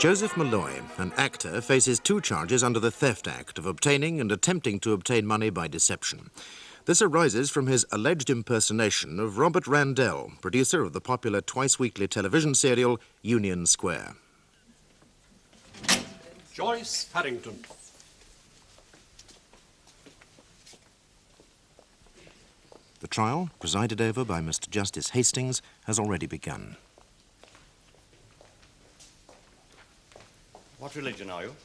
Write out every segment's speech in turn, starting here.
Joseph Malloy, an actor, faces 2 charges under the Theft Act of obtaining and attempting to obtain money by deception. This arises from his alleged impersonation of Robert Randell, producer of the popular twice-weekly television serial Union Square. Joyce Farrington. The trial, presided over by Mr. Justice Hastings, has already begun. What religion are you?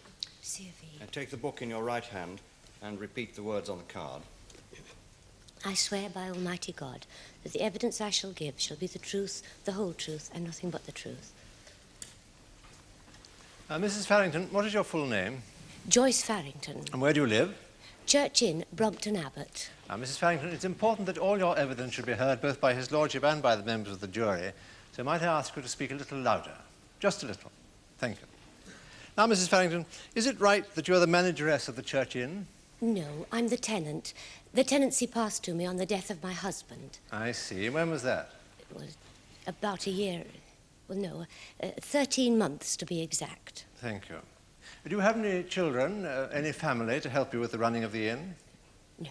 CV. Take the book in your right hand and repeat the words on the card. I swear by Almighty God that the evidence I shall give shall be the truth, the whole truth, and nothing but the truth. Mrs. Farrington, what is your full name? Joyce Farrington. And where do you live? Church Inn, Brompton Abbot. Mrs. Farrington, it's important that all your evidence should be heard both by his lordship and by the members of the jury, so might I ask you to speak a little louder? Just a little. Thank you. Now, Mrs. Farrington, is it right that you are the manageress of the Church Inn? No, I'm the tenant. The tenancy passed to me on the death of my husband. I see. When was that? Well, about a year. Well, no, 13 months to be exact. Thank you. Do you have any children, any family to help you with the running of the inn? No.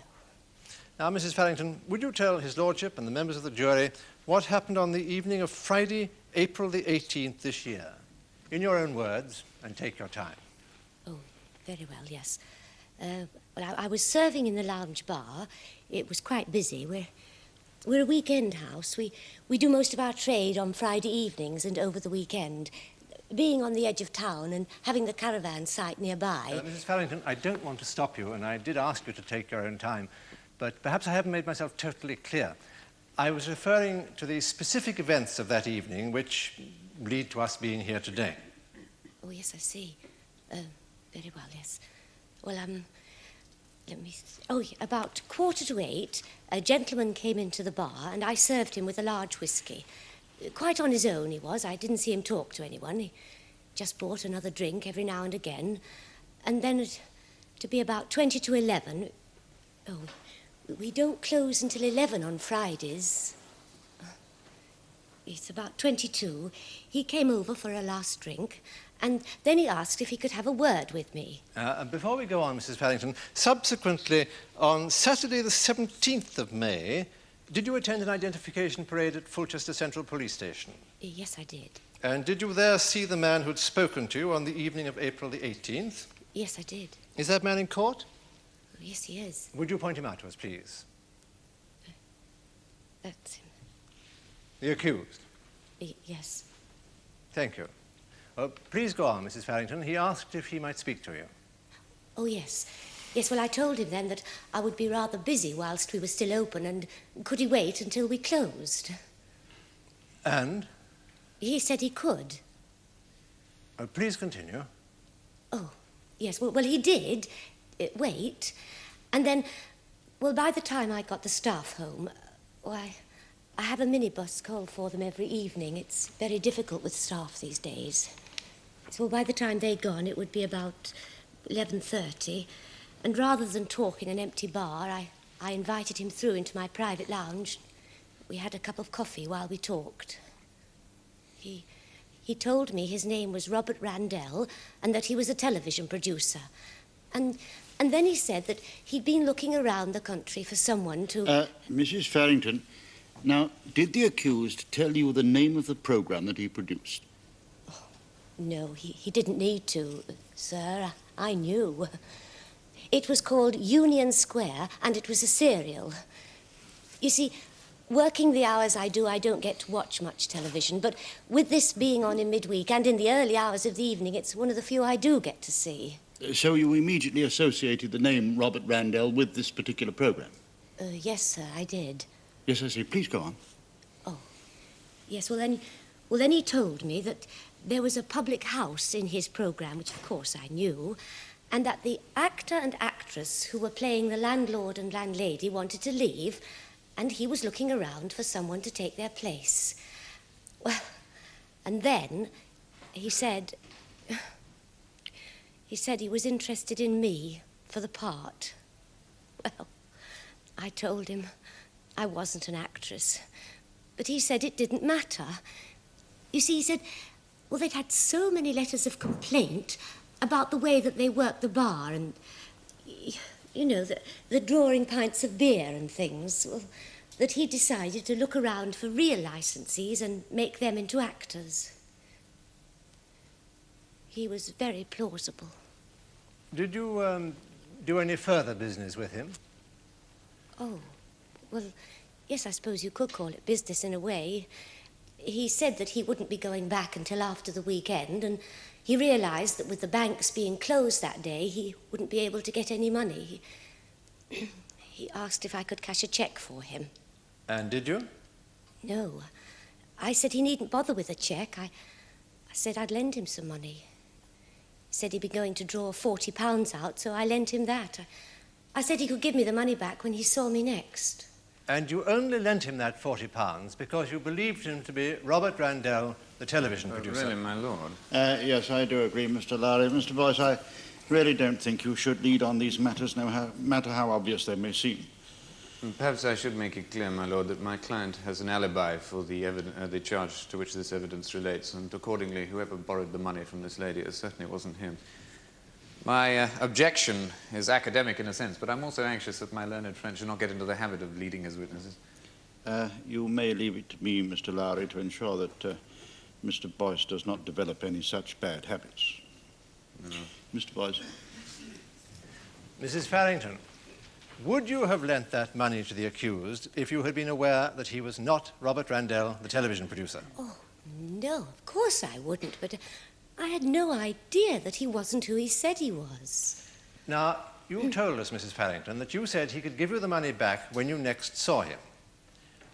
Now, Mrs. Farrington, would you tell his lordship and the members of the jury what happened on the evening of Friday, April the 18th this year? In your own words, and take your time. Oh, very well, yes. Well, I was serving in the lounge bar. It was quite busy. We're a weekend house. We do most of our trade on Friday evenings and over the weekend. Being on the edge of town and having the caravan site nearby... Mrs. Farrington, I don't want to stop you, and I did ask you to take your own time, but perhaps I haven't made myself totally clear. I was referring to the specific events of that evening which lead to us being here today. Oh, yes, I see. Very well, yes. Well, let me... Oh, about 7:45, a gentleman came into the bar, and I served him with a large whisky. Quite on his own he was. I didn't see him talk to anyone. He just brought another drink every now and again. And then to be about 20 to 11... Oh, we don't close until 11 on Fridays. It's about 22. He came over for a last drink, and then he asked if he could have a word with me. Before we go on, Mrs. Farrington, subsequently, on Saturday the 17th of May, did you attend an identification parade at Fulchester Central Police Station? Yes, I did. And did you there see the man who'd spoken to you on the evening of April the 18th? Yes, I did. Is that man in court? Oh, yes, he is. Would you point him out to us, please? That's him. The accused? Yes. Thank you. Please go on, Mrs. Farrington. He asked if he might speak to you. Oh, yes. Yes, well, I told him then that I would be rather busy whilst we were still open, and could he wait until we closed? And? He said he could. Please continue. Oh, yes, well, he did wait. And then, well, by the time I got the staff home, why, I have a minibus called for them every evening. It's very difficult with staff these days. So by the time they'd gone, it would be about 11:30. And rather than talk in an empty bar, I invited him through into my private lounge. We had a cup of coffee while we talked. He told me his name was Robert Randell and that he was a television producer. And then he said that he'd been looking around the country for someone to... Mrs. Farrington, now, did the accused tell you the name of the program that he produced? Oh, no, he didn't need to, sir. I knew. It was called Union Square, and it was a serial. You see, working the hours I do, I don't get to watch much television, but with this being on in midweek and in the early hours of the evening, it's one of the few I do get to see. So you immediately associated the name Robert Randell with this particular program? Yes, sir, I did. Yes, I see. Please go on. Oh, yes, well, then he told me that there was a public house in his program, which of course I knew, and that the actor and actress who were playing the landlord and landlady wanted to leave, and he was looking around for someone to take their place. Well, and then he said he was interested in me for the part. Well, I told him I wasn't an actress, but he said it didn't matter. You see, he said, Well, they'd had so many letters of complaint about the way that they worked the bar and, you know, the drawing pints of beer and things, well, that he decided to look around for real licensees and make them into actors. He was very plausible. Did you do any further business with him? Oh, well, yes, I suppose you could call it business in a way. He said that he wouldn't be going back until after the weekend, and he realised that with the banks being closed that day, he wouldn't be able to get any money. He asked if I could cash a cheque for him. And did you? No. I said he needn't bother with a cheque. I said I'd lend him some money. He said he'd be going to draw £40 out, so I lent him that. I said he could give me the money back when he saw me next. And you only lent him that £40 because you believed him to be Robert Randell, the television producer. Really, my lord? Yes, I do agree, Mr. Lowry. Mr. Boyce, I really don't think you should lead on these matters, no matter how obvious they may seem. Perhaps I should make it clear, my lord, that my client has an alibi for the charge to which this evidence relates, and accordingly, whoever borrowed the money from this lady, it certainly wasn't him. My objection is academic in a sense, but I'm also anxious that my learned friend should not get into the habit of leading as witnesses. You may leave it to me, Mr. Lowry, to ensure that Mr. Boyce does not develop any such bad habits. No. Mr. Boyce. Mrs. Farrington, would you have lent that money to the accused if you had been aware that he was not Robert Randell, the television producer? Oh, no, of course I wouldn't, but I had no idea that he wasn't who he said he was. Now, you told us, Mrs. Farrington, that you said he could give you the money back when you next saw him.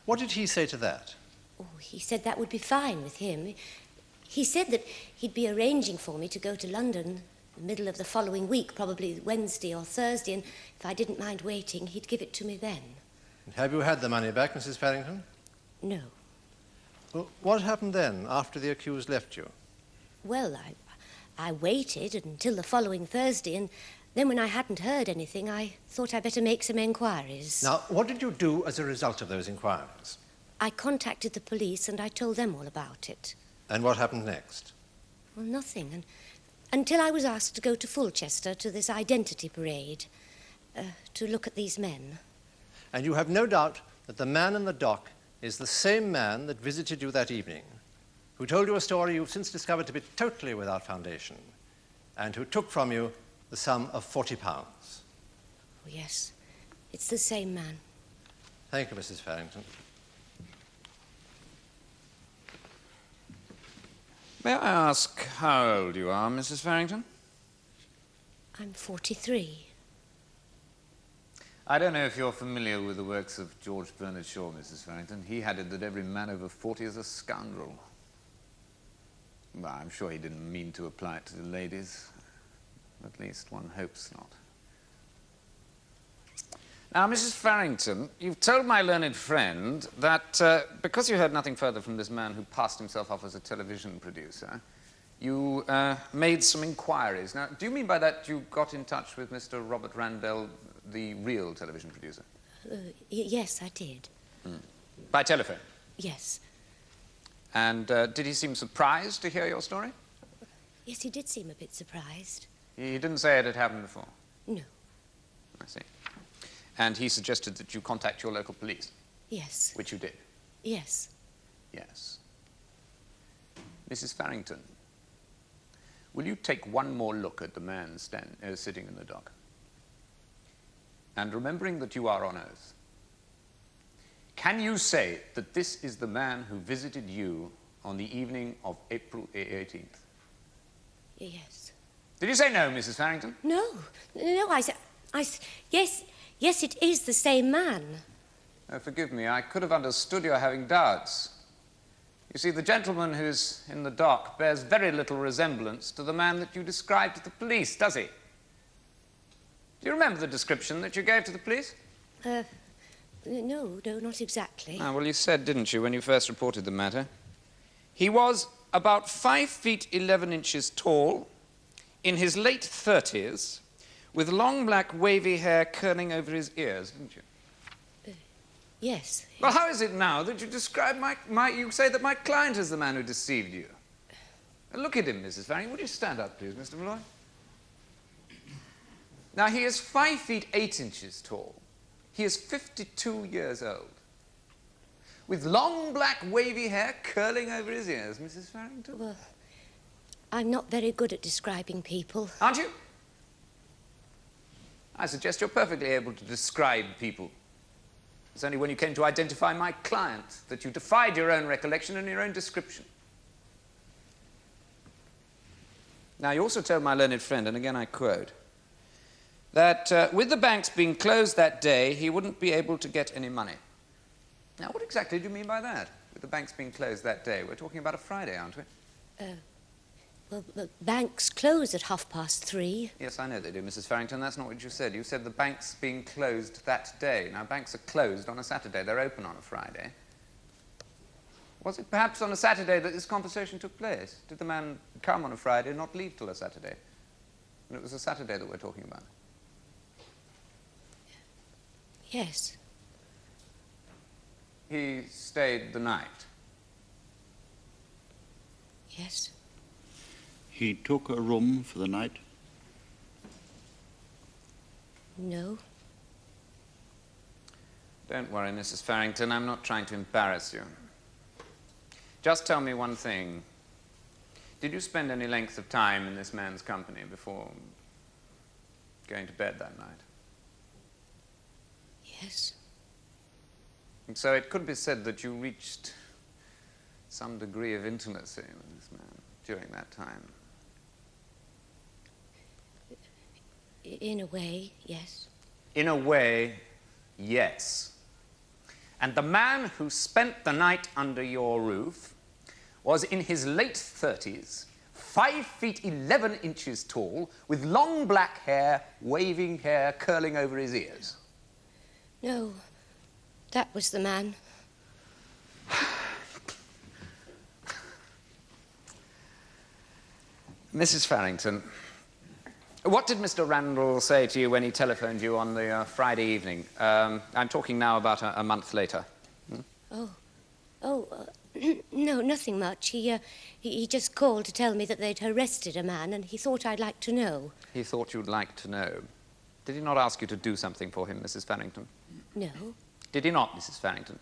What did he say to that? Oh, he said that would be fine with him. He said that he'd be arranging for me to go to London in the middle of the following week, probably Wednesday or Thursday, and if I didn't mind waiting, he'd give it to me then. Have you had the money back, Mrs. Farrington? No. Well, what happened then, after the accused left you? Well, I waited until the following Thursday, and then when I hadn't heard anything, I thought I'd better make some enquiries. Now, what did you do as a result of those inquiries? I contacted the police and I told them all about it. And what happened next? Well, nothing, until I was asked to go to Fulchester to this identity parade, to look at these men. And you have no doubt that the man in the dock is the same man that visited you that evening, who told you a story you've since discovered to be totally without foundation, and who took from you the sum of £40. Oh, yes, it's the same man. Thank you, Mrs. Farrington. May I ask how old you are, Mrs. Farrington? I'm 43. I don't know if you're familiar with the works of George Bernard Shaw, Mrs. Farrington. He had it that every man over 40 is a scoundrel. Well, I'm sure he didn't mean to apply it to the ladies. At least one hopes not. Now, Mrs. Farrington, you've told my learned friend that because you heard nothing further from this man who passed himself off as a television producer, you made some inquiries. Now, do you mean by that you got in touch with Mr. Robert Randell, the real television producer? Yes, I did. By telephone? Yes. And did he seem surprised to hear your story? Yes, he did seem a bit surprised. He didn't say it had happened before? No. I see. And he suggested that you contact your local police? Yes. Which you did? Yes. Yes. Mrs. Farrington, will you take one more look at the man sitting in the dock? And remembering that you are on oath, can you say that this is the man who visited you on the evening of April 18th? Yes. Did you say no, Mrs. Farrington? No, I said, yes, it is the same man. Oh, forgive me, I could have understood your having doubts. You see, the gentleman who's in the dock bears very little resemblance to the man that you described to the police, does he? Do you remember the description that you gave to the police? No, not exactly. Ah, well, you said, didn't you, when you first reported the matter? He was about 5 feet 11 inches tall, in his late 30s, with long black wavy hair curling over his ears, didn't you? Yes. Well, how is it now that you describe you say that my client is the man who deceived you? Look at him, Mrs. Farrington. Would you stand up, please, Mr. Malloy? Now, he is 5 feet 8 inches tall. He is 52 years old, with long black wavy hair curling over his ears, Mrs. Farrington. Well, I'm not very good at describing people. Aren't you? I suggest you're perfectly able to describe people. It's only when you came to identify my client that you defied your own recollection and your own description. Now, you also told my learned friend, and again I quote, that with the banks being closed that day, he wouldn't be able to get any money. Now, what exactly do you mean by that, with the banks being closed that day? We're talking about a Friday, aren't we? Well, the banks close at 3:30. Yes, I know they do, Mrs. Farrington. That's not what you said. You said the banks being closed that day. Now, banks are closed on a Saturday. They're open on a Friday. Was it perhaps on a Saturday that this conversation took place? Did the man come on a Friday and not leave till a Saturday? And it was a Saturday that we're talking about. Yes. He stayed the night. Yes. He took a room for the night? No. Don't worry, Mrs. Farrington. I'm not trying to embarrass you. Just tell me one thing. Did you spend any length of time in this man's company before going to bed that night? Yes. And so it could be said that you reached some degree of intimacy with this man during that time. In a way, yes. In a way, yes. And the man who spent the night under your roof was in his late 30s, 5 feet 11 inches tall, with long black hair, waving hair curling over his ears. No, that was the man. Mrs. Farrington, what did Mr. Randell say to you when he telephoned you on the Friday evening? I'm talking now about a month later. No, nothing much. He just called to tell me that they'd arrested a man, and he thought I'd like to know. He thought you'd like to know. Did he not ask you to do something for him, Mrs. Farrington? No. Did he not, Mrs. Farrington?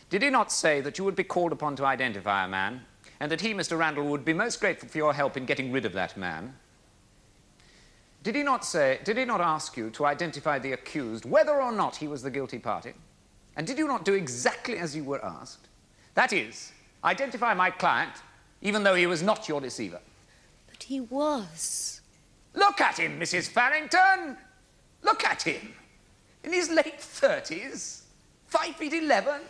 Did he not say that you would be called upon to identify a man, and that he, Mr. Randell, would be most grateful for your help in getting rid of that man? Did he not ask you to identify the accused, whether or not he was the guilty party? And did you not do exactly as you were asked? That is, identify my client, even though he was not your deceiver. But he was. Look at him, Mrs. Farrington! Look at him! In his late 30s, 5 feet 11,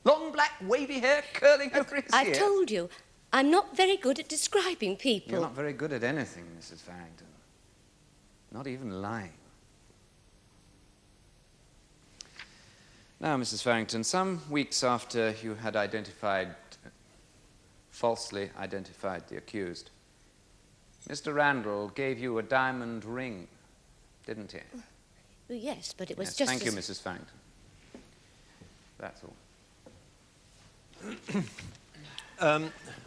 long black wavy hair curling over his I've ears. told you, I'm not very good at describing people. You're not very good at anything, Mrs. Farrington. Not even lying. Now, Mrs. Farrington, some weeks after you had falsely identified the accused, Mr. Randell gave you a diamond ring, didn't he? Yes, but it was Yes, just thank you, as- Mrs. Farrington. That's all.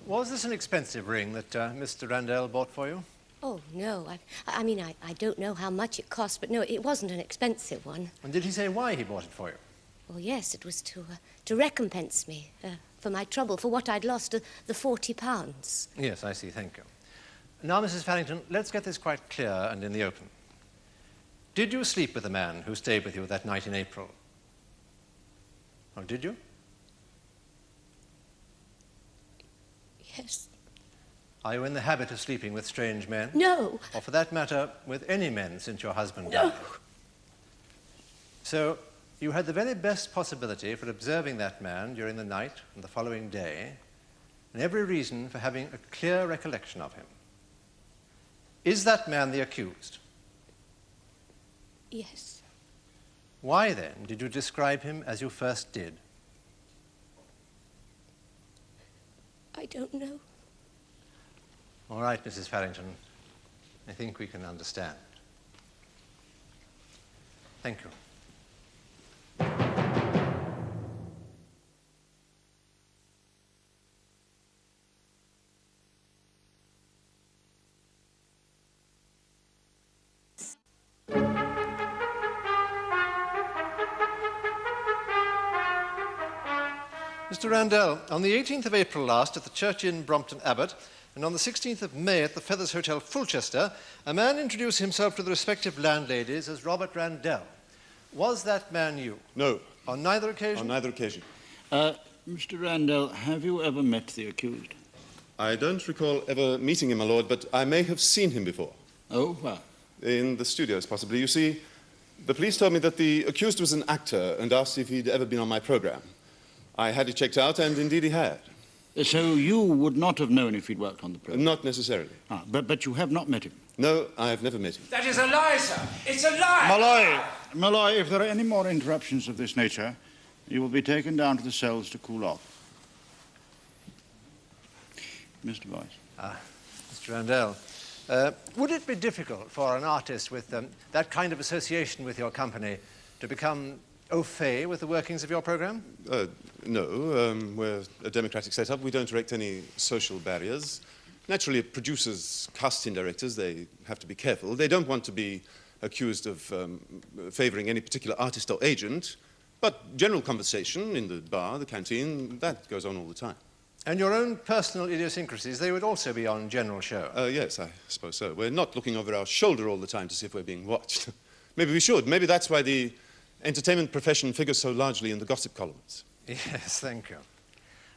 Was this an expensive ring that Mr. Randell bought for you? Oh, no. I mean, I don't know how much it cost, but no, it wasn't an expensive one. And did he say why he bought it for you? Well, yes, it was to recompense me for my trouble, for what I'd lost, the £40. Yes, I see. Thank you. Now, Mrs. Farrington, let's get this quite clear and in the open. Did you sleep with the man who stayed with you that night in April? Oh, did you? Yes. Are you in the habit of sleeping with strange men? No. Or for that matter, with any men since your husband No. died? So, you had the very best possibility for observing that man during the night and the following day, and every reason for having a clear recollection of him. Is that man the accused? Yes. Why, then, did you describe him as you first did? I don't know. All right, Mrs. Farrington. I think we can understand. Thank you. Mr. Randell, on the 18th of April last at the Church Inn, Brompton Abbot, and on the 16th of May at the Feathers Hotel, Fulchester, a man introduced himself to the respective landladies as Robert Randell. Was that man you? No. On neither occasion? On neither occasion. Mr. Randell, have you ever met the accused? I don't recall ever meeting him, my lord, but I may have seen him before. Oh, well. In the studios, possibly. You see, the police told me that the accused was an actor and asked if he'd ever been on my program. I had it checked out, and indeed he had. So you would not have known if he'd worked on the program? Not necessarily. But you have not met him? No, I have never met him. That is a lie, sir. It's a lie. Malloy, if there are any more interruptions of this nature, you will be taken down to the cells to cool off. Mr. Boyce. Mr. Randell, would it be difficult for an artist with that kind of association with your company to become au fait with the workings of your program? No, we're a democratic setup. We don't erect any social barriers. Naturally, producers, casting directors, they have to be careful. They don't want to be accused of favouring any particular artist or agent, but general conversation in the bar, the canteen, that goes on all the time. And your own personal idiosyncrasies, they would also be on general show? Yes, I suppose so. We're not looking over our shoulder all the time to see if we're being watched. Maybe we should. Maybe that's why the entertainment profession figures so largely in the gossip columns. Yes, thank you.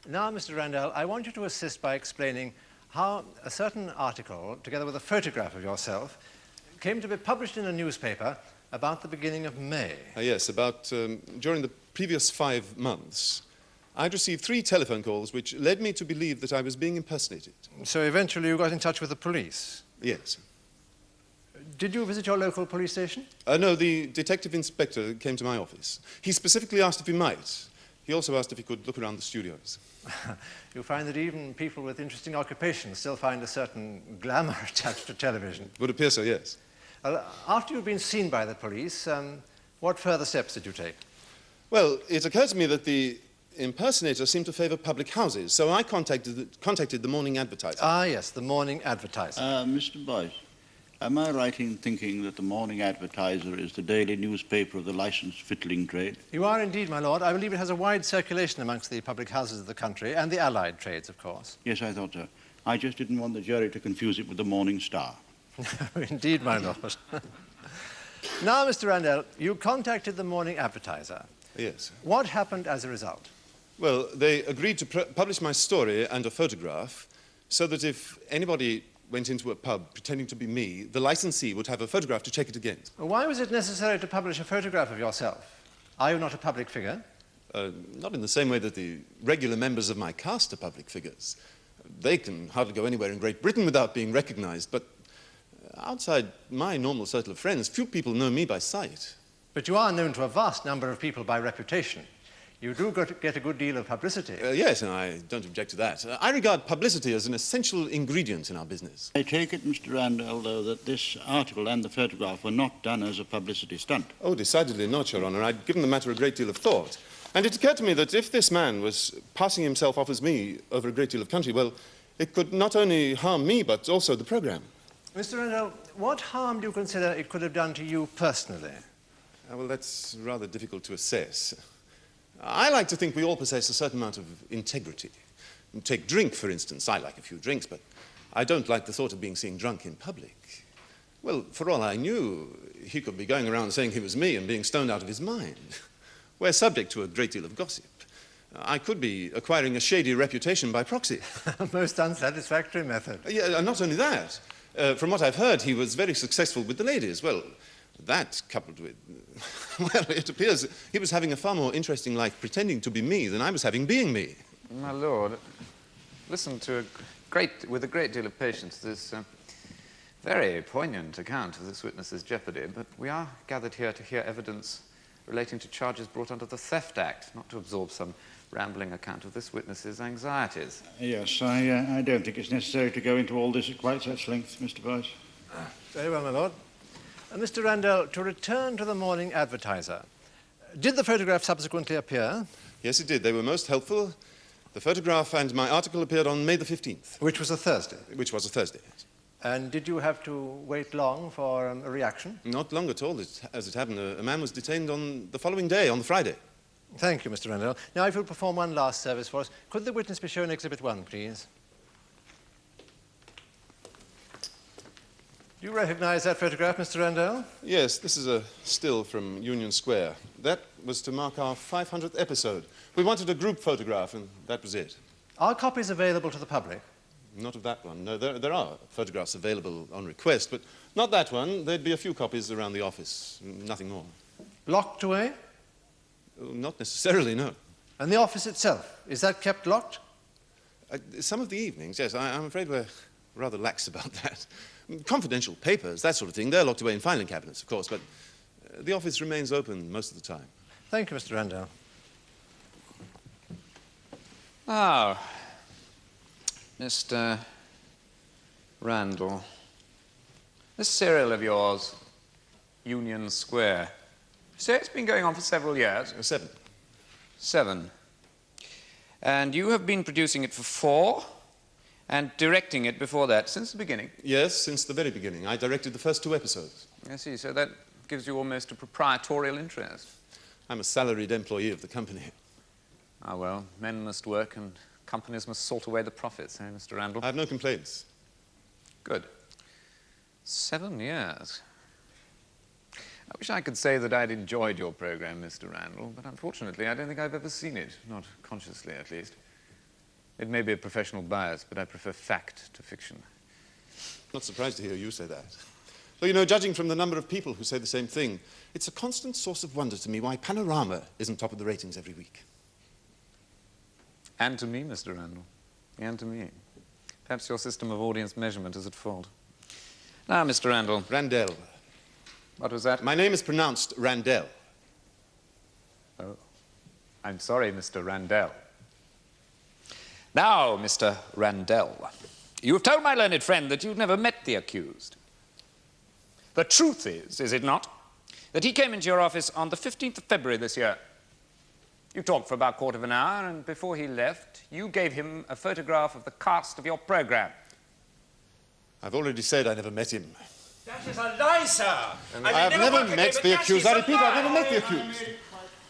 Now, Mr. Randell, I want you to assist by explaining how a certain article, together with a photograph of yourself, came to be published in a newspaper about the beginning of May. Yes, during the previous 5 months, I'd received 3 telephone calls which led me to believe that I was being impersonated. So eventually you got in touch with the police? Yes. Did you visit your local police station? No, the detective inspector came to my office. He specifically asked if he might. He also asked if he could look around the studios. You'll find that even people with interesting occupations still find a certain glamour attached to television. Would appear so, yes. After you'd been seen by the police, what further steps did you take? Well, it occurred to me that the impersonator seemed to favour public houses, so I contacted the Morning Advertiser. Ah, yes, the Morning Advertiser. Mr. Boyce, am I right in thinking that the Morning Advertiser is the daily newspaper of the licensed fiddling trade? You are indeed, my lord. I believe it has a wide circulation amongst the public houses of the country, and the allied trades, of course. Yes, I thought so. I just didn't want the jury to confuse it with the Morning Star. Indeed, my lord. Now, Mr. Randell, you contacted the Morning Advertiser. Yes. What happened as a result? Well, they agreed to publish my story and a photograph so that if anybody went into a pub pretending to be me, the licensee would have a photograph to check it against. Why was it necessary to publish a photograph of yourself? Are you not a public figure? Not in the same way that the regular members of my cast are public figures. They can hardly go anywhere in Great Britain without being recognized, but outside my normal circle of friends, few people know me by sight. But you are known to a vast number of people by reputation. You do get a good deal of publicity. Yes, and I don't object to that. I regard publicity as an essential ingredient in our business. I take it, Mr. Randell, though, that this article and the photograph were not done as a publicity stunt. Oh, decidedly not, Your Honour. I'd given the matter a great deal of thought. And it occurred to me that if this man was passing himself off as me over a great deal of country, well, it could not only harm me, but also the programme. Mr. Randell, what harm do you consider it could have done to you personally? Well, that's rather difficult to assess. I like to think we all possess a certain amount of integrity. Take drink, for instance. I like a few drinks, but I don't like the thought of being seen drunk in public. Well, for all I knew, he could be going around saying he was me and being stoned out of his mind. We're subject to a great deal of gossip. I could be acquiring a shady reputation by proxy. A most unsatisfactory method. Yeah, and not only that. From what I've heard, he was very successful with the ladies. Well, that coupled with... Well, it appears he was having a far more interesting life pretending to be me than I was having being me. My lord, listen to with a great deal of patience this very poignant account of this witness's jeopardy, but we are gathered here to hear evidence relating to charges brought under the Theft Act, not to absorb some rambling account of this witness's anxieties. Yes, I don't think it's necessary to go into all this at quite such length, Mr. Boyce. Very well, my lord. Mr. Randell, to return to the Morning Advertiser, did the photograph subsequently appear? Yes, it did. They were most helpful. The photograph and my article appeared on May the 15th. Which was a Thursday? Which was a Thursday. And did you have to wait long for a reaction? Not long at all. As it happened, a man was detained on the following day, on the Friday. Thank you, Mr. Randell. Now, if you'll perform one last service for us, could the witness be shown Exhibit 1, please? Do you recognize that photograph, Mr. Randell? Yes, this is a still from Union Square. That was to mark our 500th episode. We wanted a group photograph, and that was it. Are copies available to the public? Not of that one. No, there are photographs available on request, but not that one. There'd be a few copies around the office, nothing more. Locked away? Not necessarily, no. And the office itself, is that kept locked? Some of the evenings, yes. I'm afraid we're rather lax about that. Confidential papers, that sort of thing, they're locked away in filing cabinets, of course, but the office remains open most of the time. Thank you, Mr. Randell. Oh, Mr. Randell, this serial of yours, Union Square, you say it's been going on for several years? 7. 7. And you have been producing it for 4 and directing it before that, since the beginning? Yes, since the very beginning. I directed the first 2 episodes. I see, so that gives you almost a proprietorial interest. I'm a salaried employee of the company. Ah, well, men must work and companies must salt away the profits, eh, Mr. Randell? I have no complaints. Good. 7 years. I wish I could say that I'd enjoyed your program, Mr. Randell, but unfortunately I don't think I've ever seen it, not consciously at least. It may be a professional bias, but I prefer fact to fiction. Not surprised to hear you say that. Though, you know, judging from the number of people who say the same thing, it's a constant source of wonder to me why Panorama isn't top of the ratings every week. And to me, Mr. Randell. And to me. Perhaps your system of audience measurement is at fault. Now, Mr. Randell. Randell. What was that? My name is pronounced Randell. Oh. I'm sorry, Mr. Randell. Now, Mr. Randell, you have told my learned friend that you've never met the accused. The truth is it not, that he came into your office on the 15th of February this year. You talked for about a quarter of an hour, and before he left, you gave him a photograph of the cast of your program. I've already said I never met him. That is a lie, sir. I have never met the accused. I repeat, I've never met the accused.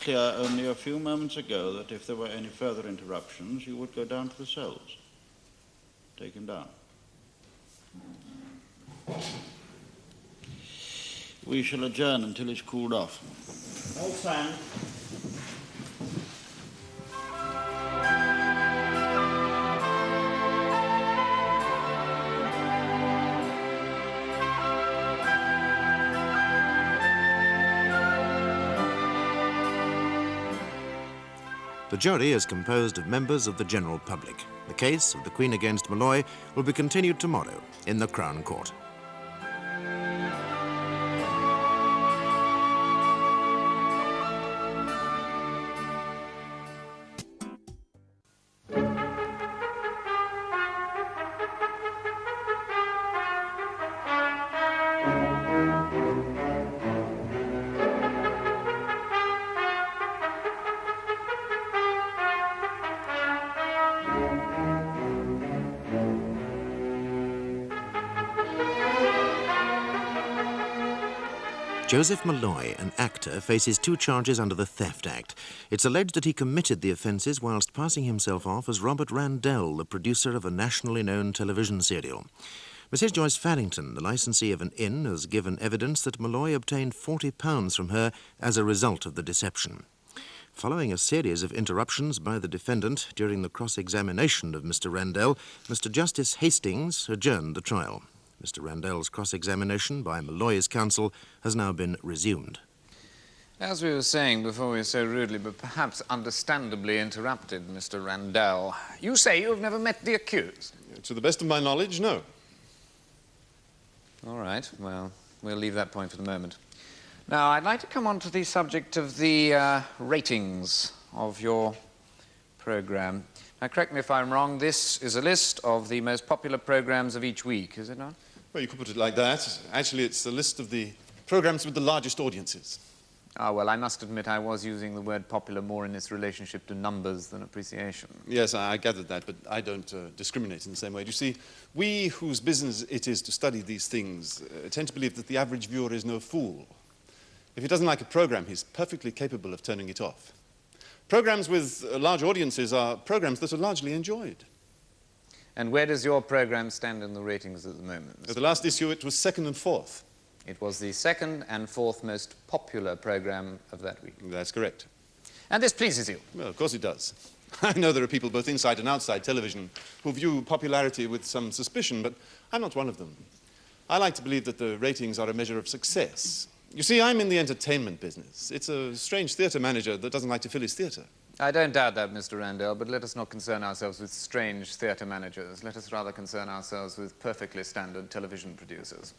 Clear only a few moments ago that if there were any further interruptions, you would go down to the cells. Take him down. We shall adjourn until it's cooled off. All stand. The jury is composed of members of the general public. The case of the Queen against Malloy will be continued tomorrow in the Crown Court. Joseph Malloy, an actor, faces 2 charges under the Theft Act. It's alleged that he committed the offences whilst passing himself off as Robert Randell, the producer of a nationally known television serial. Mrs. Joyce Farrington, the licensee of an inn, has given evidence that Malloy obtained £40 from her as a result of the deception. Following a series of interruptions by the defendant during the cross-examination of Mr. Randell, Mr. Justice Hastings adjourned the trial. Mr. Randell's cross-examination by Malloy's counsel has now been resumed. As we were saying before we were so rudely, but perhaps understandably interrupted, Mr. Randell, you say you have never met the accused? To the best of my knowledge, no. All right, well, we'll leave that point for the moment. Now, I'd like to come on to the subject of the ratings of your program. Now, correct me if I'm wrong, this is a list of the most popular programs of each week, is it not? Well, you could put it like that. Actually, it's a list of the programs with the largest audiences. Ah, well, I must admit I was using the word popular more in its relationship to numbers than appreciation. Yes, I gathered that, but I don't discriminate in the same way. You see, we whose business it is to study these things tend to believe that the average viewer is no fool. If he doesn't like a program, he's perfectly capable of turning it off. Programs with large audiences are programs that are largely enjoyed. And where does your program stand in the ratings at the moment? At the last issue, it was second and fourth. It was the second and fourth most popular program of that week. That's correct. And this pleases you? Well, of course it does. I know there are people both inside and outside television who view popularity with some suspicion, but I'm not one of them. I like to believe that the ratings are a measure of success. You see, I'm in the entertainment business. It's a strange theatre manager that doesn't like to fill his theatre. I don't doubt that, Mr. Randell, but let us not concern ourselves with strange theatre managers. Let us rather concern ourselves with perfectly standard television producers.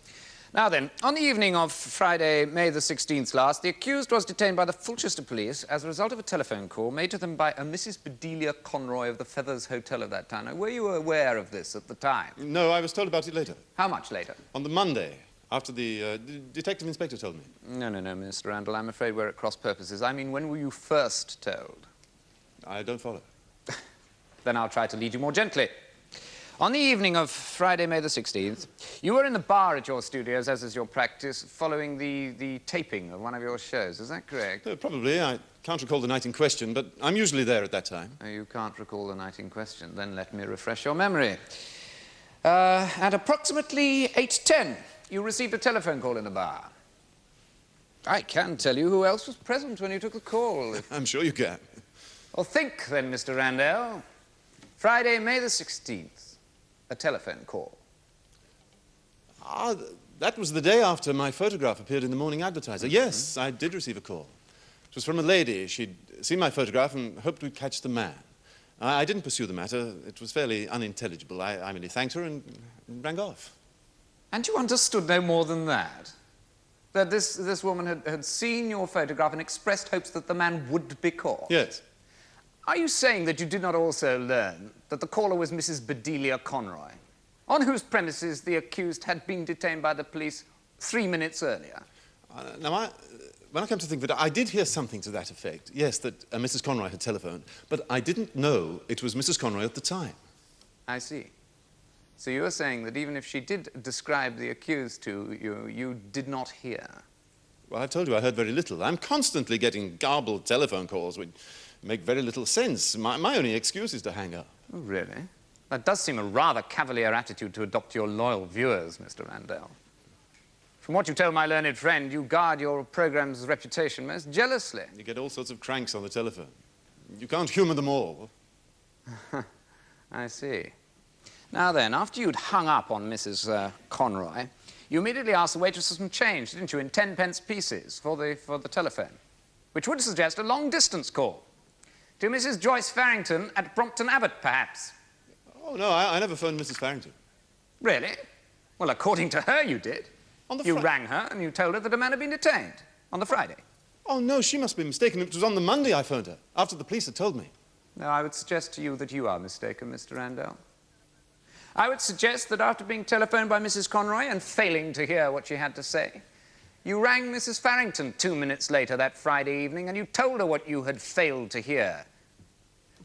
Now then, on the evening of Friday, May the 16th last, the accused was detained by the Fulchester police as a result of a telephone call made to them by a Mrs. Bedelia Conroy of the Feathers Hotel of that town. Now, were you aware of this at the time? No, I was told about it later. How much later? On the Monday, after the detective inspector told me. No, Mr. Randell, I'm afraid we're at cross purposes. I mean, when were you first told? I don't follow. Then I'll try to lead you more gently. On the evening of Friday, May the 16th, you were in the bar at your studios, as is your practice, following the taping of one of your shows. Is that correct? Probably. I can't recall the night in question, but I'm usually there at that time. Oh, you can't recall the night in question. Then let me refresh your memory. At approximately 8:10, you received a telephone call in the bar. I can tell you who else was present when you took the call. I'm sure you can. Well, think then, Mr. Randell. Friday, May the 16th, a telephone call. Ah, that was the day after my photograph appeared in the Morning Advertiser. Yes, I did receive a call. It was from a lady. She'd seen my photograph and hoped we'd catch the man. I didn't pursue the matter. It was fairly unintelligible. I merely thanked her and rang off. And you understood no more than that? That this woman had seen your photograph and expressed hopes that the man would be caught? Yes. Are you saying that you did not also learn that the caller was Mrs. Bedelia Conroy, on whose premises the accused had been detained by the police 3 minutes earlier? Now, when I come to think of it, I did hear something to that effect. Yes, that Mrs. Conroy had telephoned, but I didn't know it was Mrs. Conroy at the time. I see. So you're saying that even if she did describe the accused to you, you did not hear? Well, I told you I heard very little. I'm constantly getting garbled telephone calls which make very little sense. My only excuse is to hang up. Oh, really? That does seem a rather cavalier attitude to adopt your loyal viewers, Mr. Randell. From what you told my learned friend, you guard your program's reputation most jealously. You get all sorts of cranks on the telephone. You can't humour them all. I see. Now then, after you'd hung up on Mrs. Conroy, you immediately asked the waitress for some change, didn't you, in 10-pence pieces for the telephone, which would suggest a long-distance call to Mrs. Joyce Farrington at Brompton Abbot, perhaps. Oh, no, I never phoned Mrs. Farrington. Really? Well, according to her, you did. On the You rang her and you told her that a man had been detained on the Friday. Oh, no, she must be mistaken. It was on the Monday I phoned her, after the police had told me. No, I would suggest to you that you are mistaken, Mr. Randell. I would suggest that after being telephoned by Mrs. Conroy and failing to hear what she had to say, you rang Mrs. Farrington 2 minutes later that Friday evening and you told her what you had failed to hear,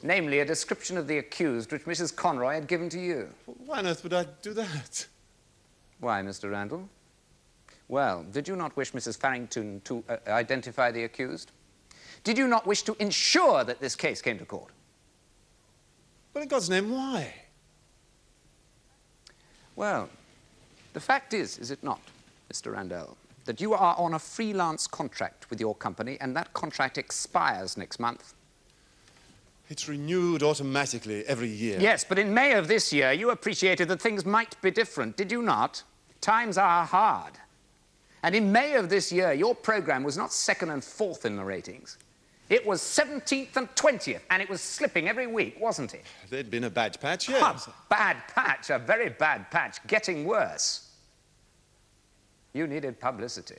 namely a description of the accused which Mrs. Conroy had given to you. Why on earth would I do that? Why, Mr. Randell? Well, did you not wish Mrs. Farrington to identify the accused? Did you not wish to ensure that this case came to court? Well, in God's name, why? Well, the fact is it not, Mr. Randell, that you are on a freelance contract with your company and that contract expires next month? It's renewed automatically every year. Yes, but in May of this year, you appreciated that things might be different, did you not? Times are hard. And in May of this year, your program was not second and fourth in the ratings. It was 17th and 20th, and it was slipping every week, wasn't it? There'd been a bad patch, yes. A bad patch, a very bad patch, getting worse. You needed publicity.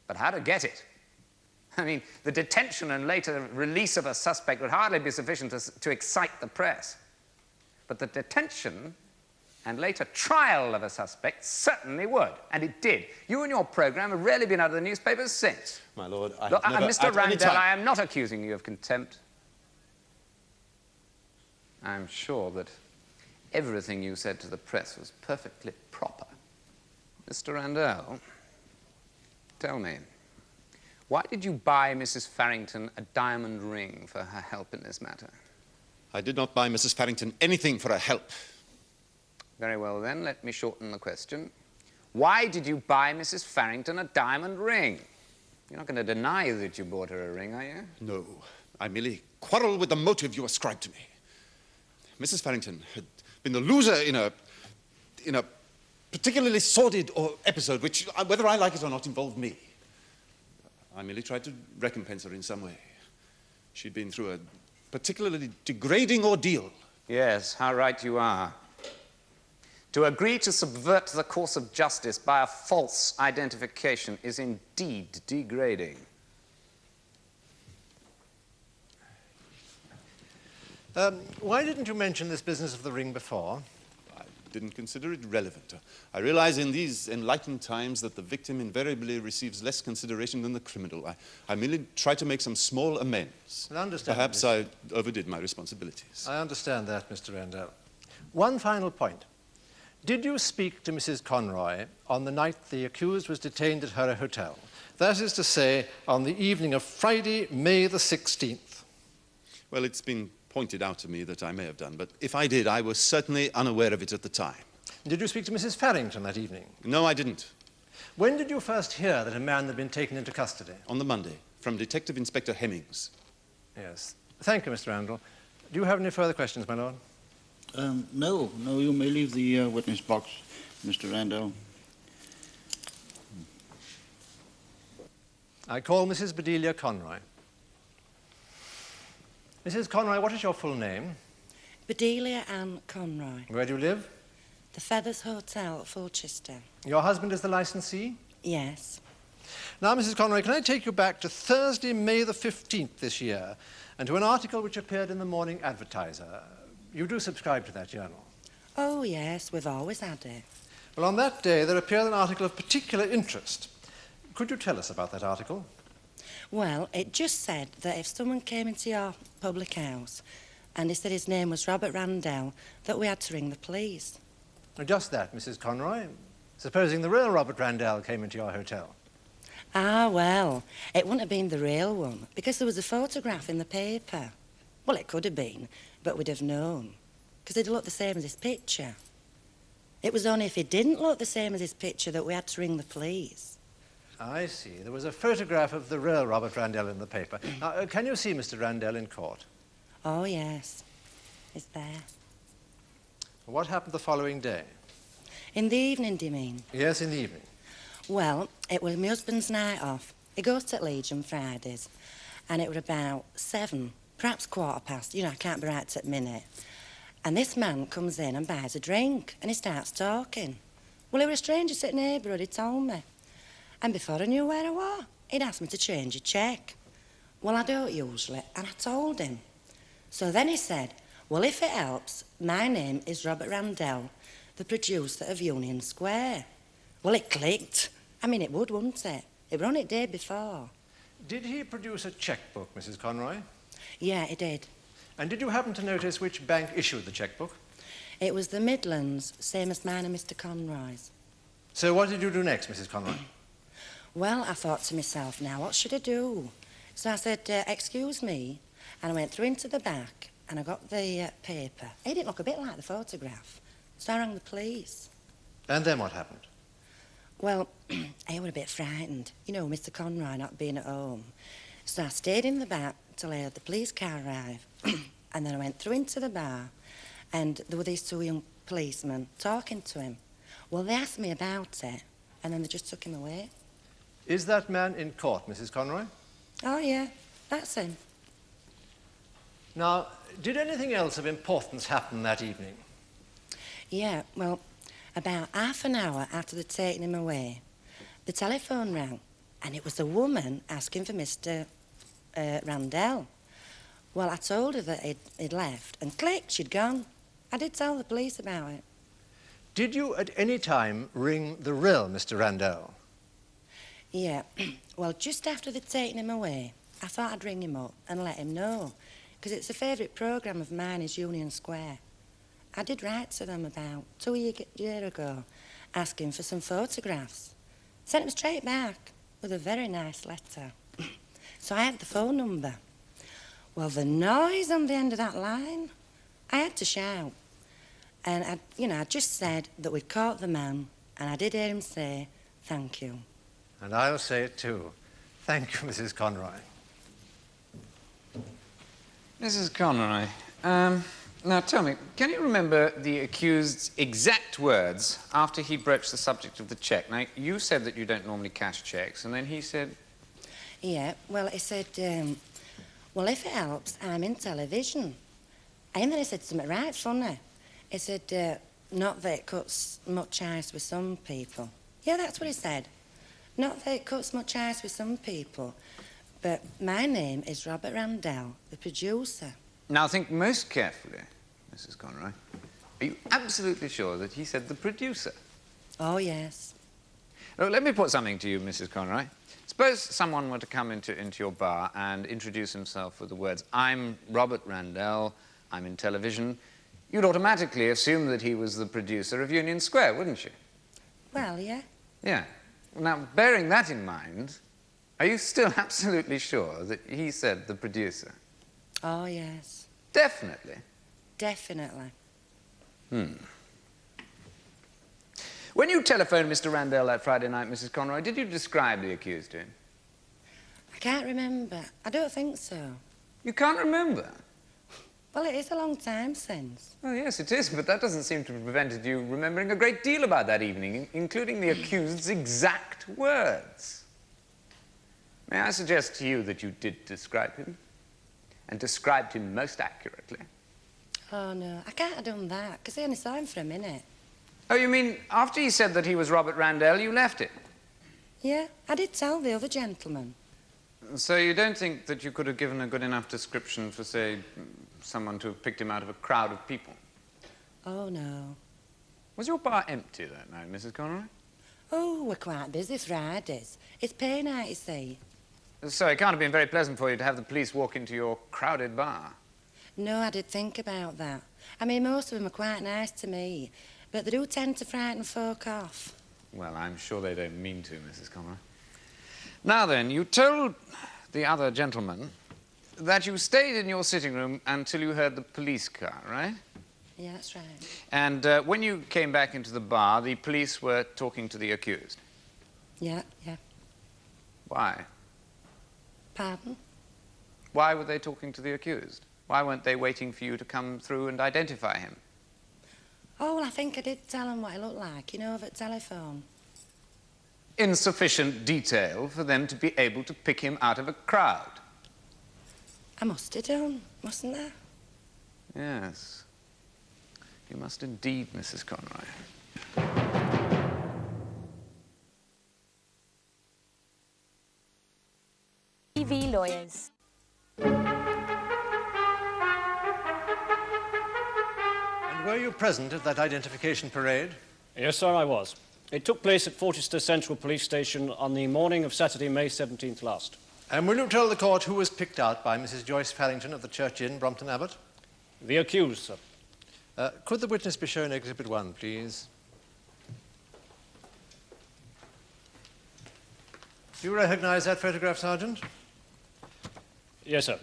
But how to get it? I mean, the detention and later release of a suspect would hardly be sufficient to excite the press. But the detention and later trial of a suspect certainly would, and it did. You and your program have rarely been out of the newspapers since. My lord, I Look, have never, Mr. at any Randell, time... I am not accusing you of contempt. I'm sure that everything you said to the press was perfectly proper. Mr. Randell, tell me, Why did you buy Mrs. Farrington a diamond ring for her help in this matter? I did not buy Mrs. Farrington anything for her help. Very well, then, let me shorten the question. Why did you buy Mrs. Farrington a diamond ring? You're not going to deny that you bought her a ring, are you? No, I merely quarrel with the motive you ascribe to me. Mrs. Farrington had been the loser in a particularly sordid episode which, whether I like it or not, involved me. I merely tried to recompense her in some way. She'd been through a particularly degrading ordeal. Yes, how right you are. To agree to subvert the course of justice by a false identification is indeed degrading. Why didn't you mention this business of the ring before? I didn't consider it relevant. I realize in these enlightened times that the victim invariably receives less consideration than the criminal. I merely try to make some small amends. I understand. Perhaps I overdid my responsibilities. I understand that, Mr. Randell. One final point. Did you speak to Mrs. Conroy on the night the accused was detained at her hotel? That is to say, on the evening of Friday, May the 16th. Well, it's been pointed out to me that I may have done, but if I did, I was certainly unaware of it at the time. Did you speak to Mrs. Farrington that evening? No, I didn't. When did you first hear that a man had been taken into custody? On the Monday, from Detective Inspector Hemmings. Yes. Thank you, Mr. Randall. Do you have any further questions, my lord? No, you may leave the witness box, Mr. Randell. I call Mrs. Bedelia Conroy. Mrs. Conroy, what is your full name? Bedelia Ann Conroy. Where do you live? The Feathers Hotel at Fulchester. Your husband is the licensee? Yes. Now, Mrs. Conroy, can I take you back to Thursday, May the 15th this year, and to an article which appeared in the Morning Advertiser? You do subscribe to that journal? Oh, yes, we've always had it. Well, on that day, there appeared an article of particular interest. Could you tell us about that article? Well, it just said that if someone came into your public house and he said his name was Robert Randell, that we had to ring the police. Just that, Mrs. Conroy. Supposing the real Robert Randell came into your hotel. Ah, well, it wouldn't have been the real one, because there was a photograph in the paper. Well, it could have been, but we'd have known, because he'd look the same as his picture. It was only if he didn't look the same as his picture that we had to ring the police. I see. There was a photograph of the real Robert Randell in the paper. Now, can you see Mr. Randell in court? Oh, yes. He's there. What happened the following day? In the evening, do you mean? Yes, in the evening. Well, it was my husband's night off. He goes to Legion Fridays, and it was about 7, perhaps 15:15. You know, I can't be right at the minute. And this man comes in and buys a drink, and he starts talking. Well, he was a stranger to the neighbourhood, he told me. And before I knew where I was, he'd asked me to change a cheque. Well, I don't usually, and I told him. So then he said, well, if it helps, my name is Robert Randell, the producer of Union Square. Well, it clicked. I mean, it would, wouldn't it? It were on it day before. Did he produce a checkbook, Mrs. Conroy? Yeah, he did. And did you happen to notice which bank issued the checkbook? It was the Midlands, same as mine and Mr. Conroy's. So what did you do next, Mrs. Conroy? Well, I thought to myself, now, what should I do? So I said, excuse me, and I went through into the back, and I got the paper. It didn't look a bit like the photograph, so I rang the police. And then what happened? Well, I was a bit frightened, you know, Mr. Conroy not being at home. So I stayed in the back till I heard the police car arrive, and then I went through into the bar, and there were these 2 young policemen talking to him. Well, they asked me about it, and then they just took him away. Is that man in court, Mrs. Conroy? Oh, yeah, that's him. Now, did anything else of importance happen that evening? Yeah, well, about half an hour after they'd taken him away, the telephone rang, and it was a woman asking for Mr. Randell. Well, I told her that he'd left, and click, she'd gone. I did tell the police about it. Did you at any time ring the real Mr. Randell? Yeah, well, just after they'd taken him away, I thought I'd ring him up and let him know, because it's a favourite programme of mine is Union Square. I did write to them about 2 years ago, asking for some photographs. Sent them straight back with a very nice letter. So I had the phone number. Well, the noise on the end of that line, I had to shout. And, I just said that we'd caught the man, and I did hear him say, thank you. And I'll say it too. Thank you, Mrs. Conroy. Mrs. Conroy, now tell me, can you remember the accused's exact words after he broached the subject of the cheque? Now, you said that you don't normally cash cheques, and then he said... Yeah, well, he said, well, if it helps, I'm in television. And then he said something right funny. He said, not that it cuts much ice with some people. Yeah, that's what he said. Not that it cuts much ice with some people, but my name is Robert Randell, the producer. Now, think most carefully, Mrs. Conroy. Are you absolutely sure that he said the producer? Oh, yes. Now, let me put something to you, Mrs. Conroy. Suppose someone were to come into your bar and introduce himself with the words, I'm Robert Randell, I'm in television. You'd automatically assume that he was the producer of Union Square, wouldn't you? Well, yeah. Yeah. Now, bearing that in mind, are you still absolutely sure that he said the producer? Oh, yes. Definitely? Definitely. When you telephoned Mr. Randell that Friday night, Mrs. Conroy, did you describe the accused to him? I can't remember. I don't think so. You can't remember? Well, it is a long time since. Oh, yes, it is, but that doesn't seem to have prevented you remembering a great deal about that evening, including the accused's exact words. May I suggest to you that you did describe him, and described him most accurately? Oh, no, I can't have done that, because I only saw him for a minute. Oh, you mean after he said that he was Robert Randell, you left it? Yeah, I did tell the other gentleman. So you don't think that you could have given a good enough description for, say, someone to have picked him out of a crowd of people? Oh, no. Was your bar empty that night, Mrs. Conroy? Oh, we're quite busy Fridays. It's pay night, you see. So it can't have been very pleasant for you to have the police walk into your crowded bar. No, I did think about that. I mean, most of them are quite nice to me, but they do tend to frighten folk off. Well, I'm sure they don't mean to, Mrs. Conroy. Now then, you told the other gentleman that you stayed in your sitting room until you heard the police car, right? Yeah, that's right. And when you came back into the bar, the police were talking to the accused. Yeah. Why? Pardon? Why were they talking to the accused? Why weren't they waiting for you to come through and identify him? Oh, well, I think I did tell them what he looked like, over the telephone. In sufficient detail for them to be able to pick him out of a crowd. I must have done, mustn't I? Yes. You must indeed, Mrs. Conroy. TV lawyers. And were you present at that identification parade? Yes, sir, I was. It took place at Forchester Central Police Station on the morning of Saturday, May 17th last. And will you tell the court who was picked out by Mrs. Joyce Farrington of the Church Inn, Brompton Abbot? The accused, sir. Could the witness be shown Exhibit 1, please? Do you recognise that photograph, Sergeant? Yes, sir.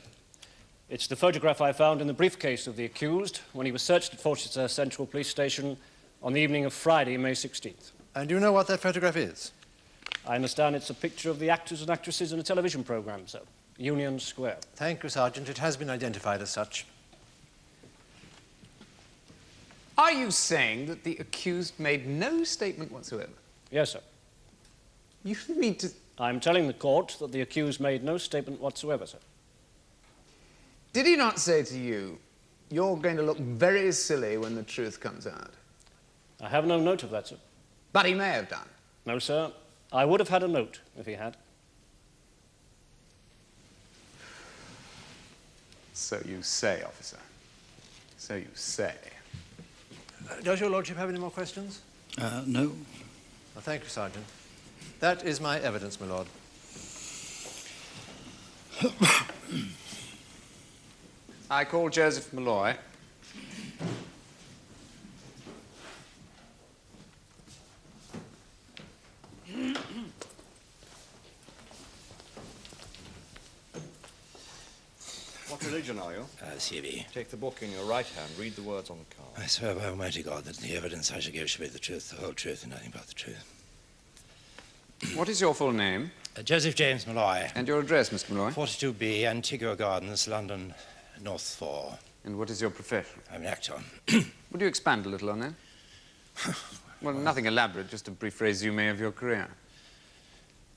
It's the photograph I found in the briefcase of the accused when he was searched at Forchester Central Police Station on the evening of Friday, May 16th. And do you know what that photograph is? I understand it's a picture of the actors and actresses in a television programme, sir. Union Square. Thank you, Sergeant. It has been identified as such. Are you saying that the accused made no statement whatsoever? Yes, sir. You mean to... I'm telling the court that the accused made no statement whatsoever, sir. Did he not say to you, you're going to look very silly when the truth comes out? I have no note of that, sir. But he may have done. No, sir. I would have had a note if he had. So you say, officer. So you say. Does your lordship have any more questions? No. Well, thank you, Sergeant. That is my evidence, my lord. I call Joseph Malloy. CV. Take the book in your right hand. Read the words on the card. I swear by Almighty God that the evidence I shall give shall be the truth, the whole truth, and nothing but the truth. What is your full name? Joseph James Malloy. And your address, Mr. Malloy? 42B, Antigua Gardens, London, North 4. And what is your profession? I'm an actor. Would you expand a little on that? Well, nothing elaborate, just a brief resume of your career.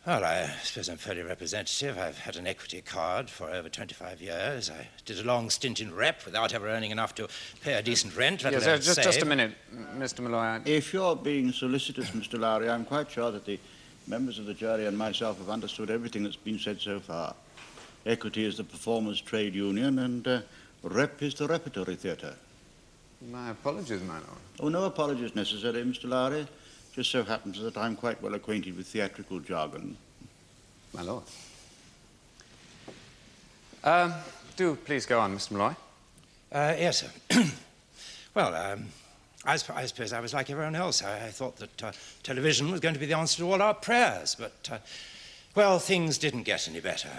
Well, I suppose I'm fairly representative. I've had an equity card for over 25 years. I did a long stint in rep without ever earning enough to pay a decent rent, let alone Yes, just save. a minute, Mr. Malloy. If you're being solicitous, Mr. Lowry, I'm quite sure that the members of the jury and myself have understood everything that's been said so far. Equity is the performers' trade union, and rep is the repertory theatre. My apologies, my lord. Oh, no apologies necessary, Mr. Lowry. Just so happens that I'm quite well acquainted with theatrical jargon. My lord. Do please go on, Mr. Malloy. Yes, sir. Well, I suppose I was like everyone else. I thought that television was going to be the answer to all our prayers, but, well, things didn't get any better.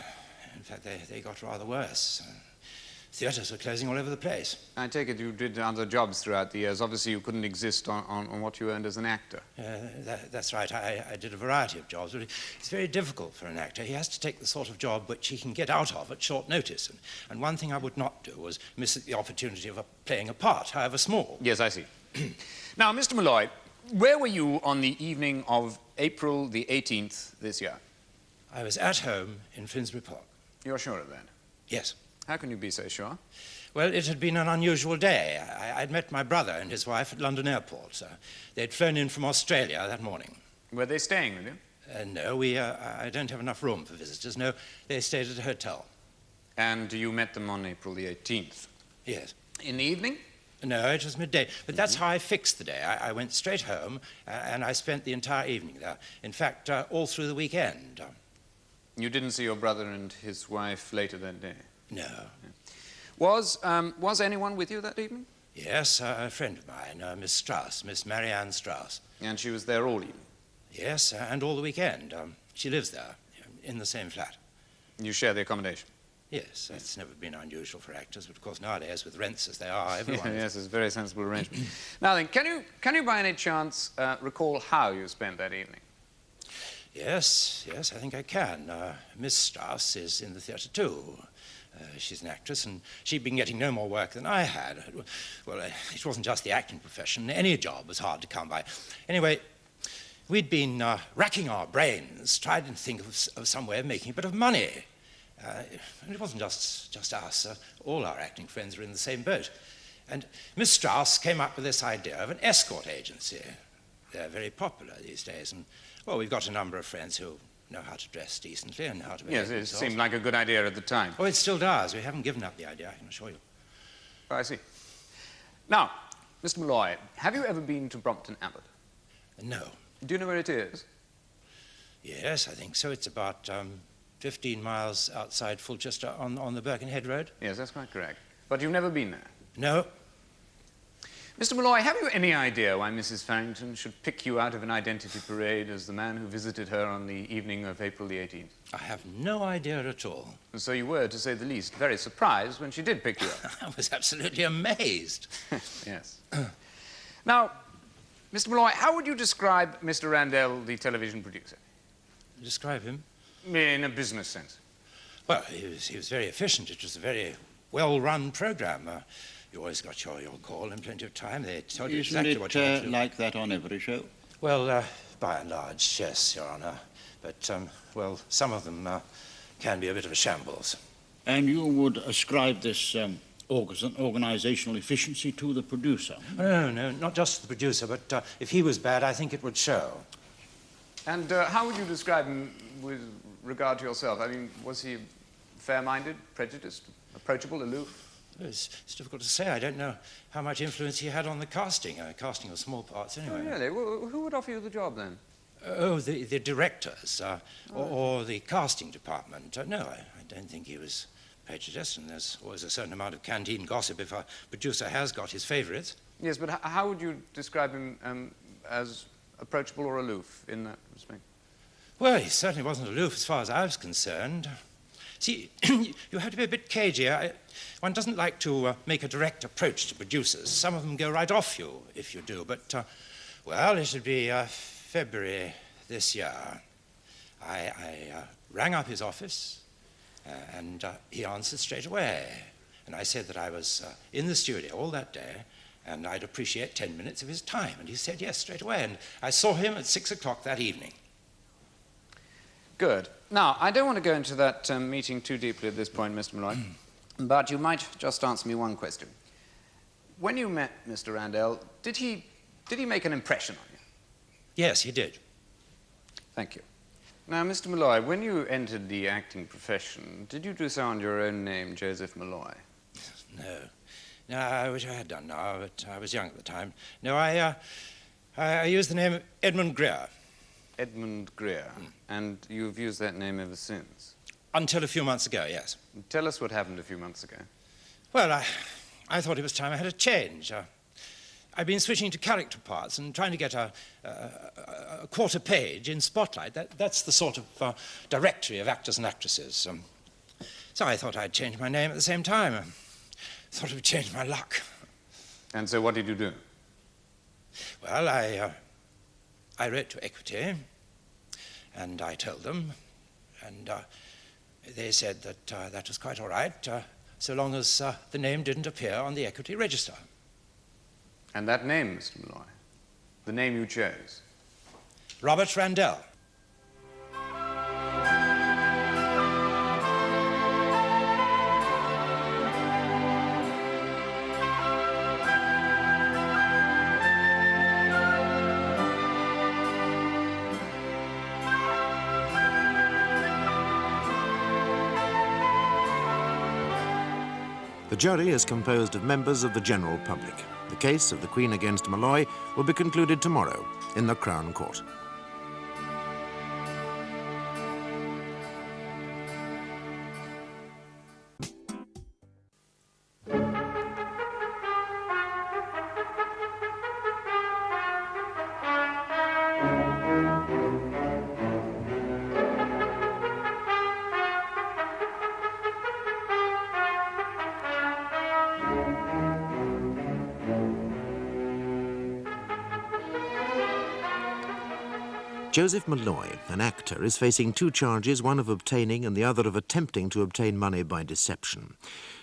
In fact, they got rather worse. Theatres were closing all over the place. I take it you did other jobs throughout the years. Obviously, you couldn't exist on what you earned as an actor. That's right. I did a variety of jobs, but it's very difficult for an actor. He has to take the sort of job which he can get out of at short notice. And one thing I would not do was miss the opportunity of playing a part, however small. Yes, I see. Now, Mr. Malloy, where were you on the evening of April the 18th this year? I was at home in Finsbury Park. You're sure of that? Yes. How can you be so sure? Well, it had been an unusual day. I'd met my brother and his wife at London Airport. They'd flown in from Australia that morning. Were they staying with you? No, I don't have enough room for visitors. No, they stayed at a hotel. And you met them on April the 18th? Yes. In the evening? No, it was midday. But that's how I fixed the day. I went straight home, and I spent the entire evening there. In fact, all through the weekend. You didn't see your brother and his wife later that day? No. Was anyone with you that evening? Yes, a friend of mine, Miss Strauss, Miss Marianne Strauss. And she was there all evening? Yes, and all the weekend. She lives there, in the same flat. You share the accommodation? Yes, it's never been unusual for actors, but of course nowadays with rents as they are, everyone... Yes, it's a very sensible arrangement. Now then, can you by any chance recall how you spent that evening? Yes, I think I can. Miss Strauss is in the theatre too. She's an actress, and she'd been getting no more work than I had. Well, it wasn't just the acting profession. Any job was hard to come by. Anyway, we'd been racking our brains, trying to think of some way of making a bit of money. And it wasn't just us. All our acting friends were in the same boat. And Miss Strauss came up with this idea of an escort agency. They're very popular these days, and, well, we've got a number of friends who know how to dress decently and how to behave Yes, it seemed like a good idea at the time. Oh, it still does. We haven't given up the idea, I can assure you. Oh, I see. Now, Mr. Malloy, have you ever been to Brompton Abbot? No. Do you know where it is? Yes, I think so. It's about 15 miles outside Fulchester on the Birkenhead Road. Yes, that's quite correct. But you've never been there? No. Mr. Malloy, have you any idea why Mrs. Farrington should pick you out of an identity parade as the man who visited her on the evening of April the 18th? I have no idea at all. And so you were, to say the least, very surprised when she did pick you up. I was absolutely amazed. Yes. Now, Mr. Malloy, how would you describe Mr. Randell, the television producer? Describe him? In a business sense. Well, he was very efficient. It was a very well-run program. You always got your call in plenty of time. They told you exactly what you had to do. Isn't it like that on every show? Well, by and large, yes, Your Honour. But, well, some of them can be a bit of a shambles. And you would ascribe this organisational efficiency to the producer? No, not just the producer, but if he was bad, I think it would show. And how would you describe him with regard to yourself? I mean, was he fair-minded, prejudiced, approachable, aloof? It's difficult to say. I don't know how much influence he had on the casting. Casting of small parts, anyway. Oh, really? Well, who would offer you the job, then? Oh, the directors, or the casting department. No, I don't think he was prejudiced, and there's always a certain amount of canteen gossip if a producer has got his favourites. Yes, but how would you describe him as approachable or aloof in that respect? Well, he certainly wasn't aloof as far as I was concerned. See, you have to be a bit cagey. One doesn't like to make a direct approach to producers. Some of them go right off you if you do. But, well, it should be February this year. I rang up his office, and he answered straight away. And I said that I was in the studio all that day, and I'd appreciate 10 minutes of his time. And he said yes straight away. And I saw him at 6 o'clock that evening. Good. Now, I don't want to go into that meeting too deeply at this point, Mr. Malloy, but you might just answer me one question. When you met Mr. Randell, did he make an impression on you? Yes, he did. Thank you. Now, Mr. Malloy, when you entered the acting profession, did you do so under your own name, Joseph Malloy? No. No, I wish I had done now, but I was young at the time. No, I used the name of Edmund Greer. Edmund Greer. And you've used that name ever since? Until a few months ago, yes. Tell us what happened a few months ago. Well, I thought it was time I had a change. I've been switching to character parts and trying to get a quarter page in Spotlight. That's the sort of directory of actors and actresses. So I thought I'd change my name at the same time. Thought it would change my luck. And so what did you do? Well, I wrote to Equity, and I told them, and they said that that was quite all right, so long as the name didn't appear on the Equity register. And that name, Mr. Malloy, the name you chose? Robert Randell. The jury is composed of members of the general public. The case of the Queen against Malloy will be concluded tomorrow in the Crown Court. Joseph Malloy, an actor, is facing two charges, one of obtaining and the other of attempting to obtain money by deception.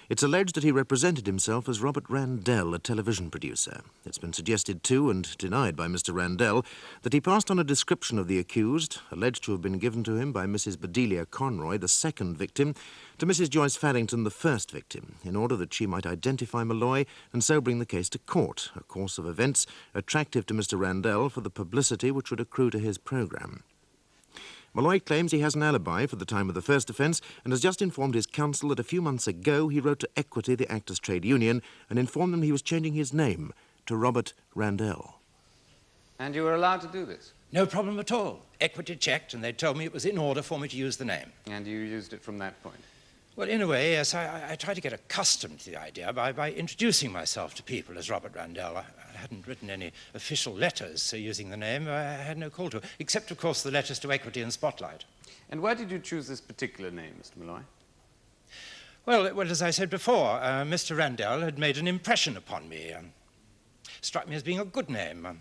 It's alleged that he represented himself as Robert Randell, a television producer. It's been suggested to and denied by Mr. Randell that he passed on a description of the accused, alleged to have been given to him by Mrs. Bedelia Conroy, the second victim, to Mrs. Joyce Farrington, the first victim, in order that she might identify Malloy and so bring the case to court, a course of events attractive to Mr. Randell for the publicity which would accrue to his programme. Malloy claims he has an alibi for the time of the first offence and has just informed his counsel that a few months ago he wrote to Equity, the Actors' Trade Union, and informed them he was changing his name to Robert Randell. And you were allowed to do this? No problem at all. Equity checked, and they told me it was in order for me to use the name. And you used it from that point? Well, in a way, yes. I tried to get accustomed to the idea by introducing myself to people as Robert Randell. I hadn't written any official letters using the name. I had no call to, except, of course, the letters to Equity and Spotlight. And why did you choose this particular name, Mr. Malloy? Well, as I said before, Mr. Randell had made an impression upon me. Struck me as being a good name.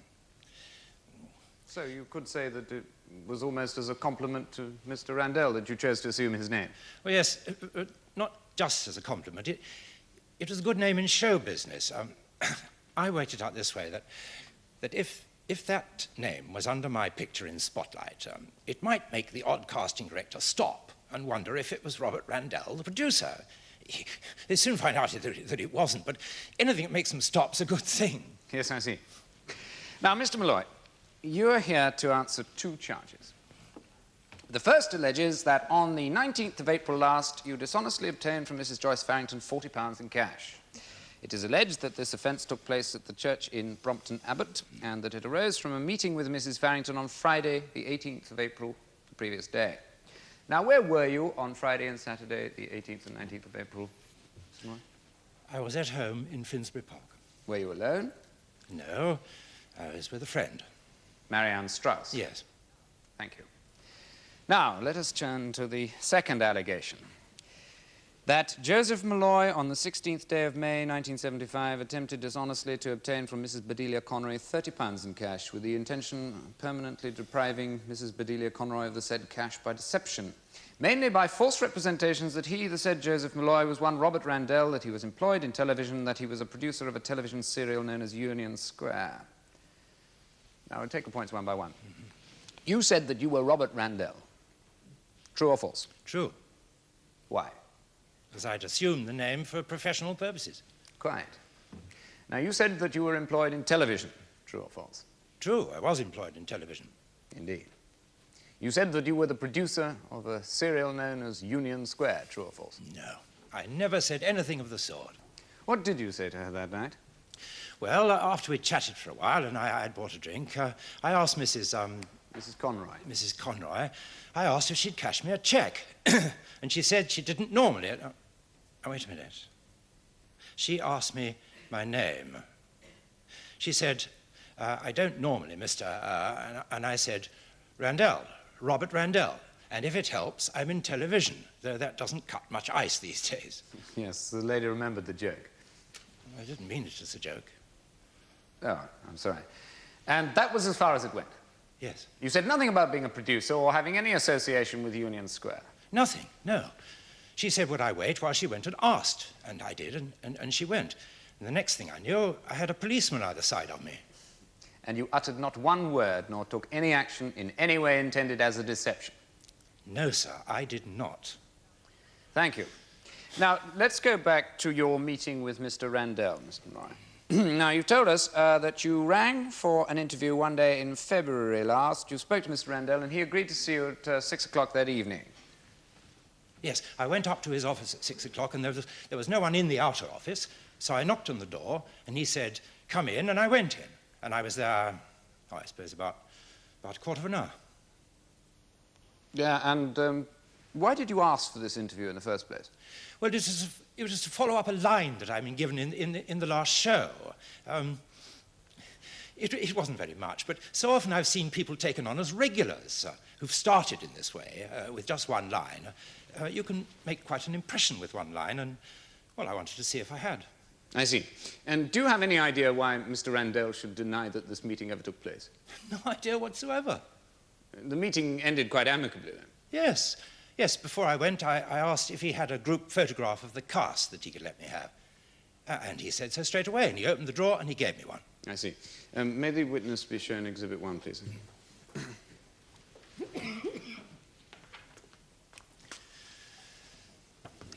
So you could say that it was almost as a compliment to Mr. Randell that you chose to assume his name? Well, yes, not just as a compliment. It was a good name in show business. I worked it out this way, that if that name was under my picture in Spotlight, it might make the odd casting director stop and wonder if it was Robert Randell, the producer. They soon find out that it wasn't, but anything that makes them stop is a good thing. Yes, I see. Now, Mr. Malloy, you're here to answer two charges. The first alleges that on the 19th of April last, you dishonestly obtained from Mrs. Joyce Farrington £40 in cash. It is alleged that this offence took place at the church in Brompton Abbot and that it arose from a meeting with Mrs. Farrington on Friday, the 18th of April, the previous day. Now, where were you on Friday and Saturday, the 18th and 19th of April? I was at home in Finsbury Park. Were you alone? No, I was with a friend. Marianne Strauss? Yes. Thank you. Now, let us turn to the second allegation. That Joseph Malloy, on the 16th day of May, 1975, attempted dishonestly to obtain from Mrs. Bedelia Conroy £30 in cash with the intention of permanently depriving Mrs. Bedelia Conroy of the said cash by deception, mainly by false representations that he, the said Joseph Malloy, was one Robert Randell, that he was employed in television, that he was a producer of a television serial known as Union Square. Now, we'll take the points one by one. You said that you were Robert Randell. True or false? True. Why? Because I'd assumed the name for professional purposes. Quite. Now, you said that you were employed in television. True or false? True, I was employed in television. Indeed. You said that you were the producer of a serial known as Union Square. True or false? No, I never said anything of the sort. What did you say to her that night? Well, after we'd chatted for a while and I had bought a drink, I asked Mrs. Conroy. Mrs. Conroy, I asked if she'd cash me a cheque. And she said she didn't normally. Oh, wait a minute. She asked me my name. She said, I don't normally, Mr. And I said, Randell, Robert Randell. And if it helps, I'm in television, though that doesn't cut much ice these days. Yes, the lady remembered the joke. I didn't mean it as a joke. Oh, I'm sorry. And that was as far as it went? Yes. You said nothing about being a producer or having any association with Union Square? Nothing, no. She said, would I wait while she went and asked? And I did, and she went. And the next thing I knew, I had a policeman either side of me. And you uttered not one word, nor took any action in any way intended as a deception? No, sir, I did not. Thank you. Now, let's go back to your meeting with Mr. Randell, Mr. Malloy. Now, you've told us that you rang for an interview one day in February last. You spoke to Mr. Randell, and he agreed to see you at 6 o'clock that evening. Yes, I went up to his office at 6 o'clock, and there was no one in the outer office, so I knocked on the door, and he said, come in, and I went in. And I was there, I suppose, about a quarter of an hour. Yeah, and why did you ask for this interview in the first place? Well, it was to follow up a line that I'd been given in the last show. It wasn't very much, but so often I've seen people taken on as regulars who've started in this way, with just one line. You can make quite an impression with one line, and, well, I wanted to see if I had. I see. And do you have any idea why Mr. Randell should deny that this meeting ever took place? No idea whatsoever. The meeting ended quite amicably, then? Yes. Yes, before I went, I asked if he had a group photograph of the cast that he could let me have. And he said so straight away, and he opened the drawer and he gave me one. I see. May the witness be shown Exhibit 1, please?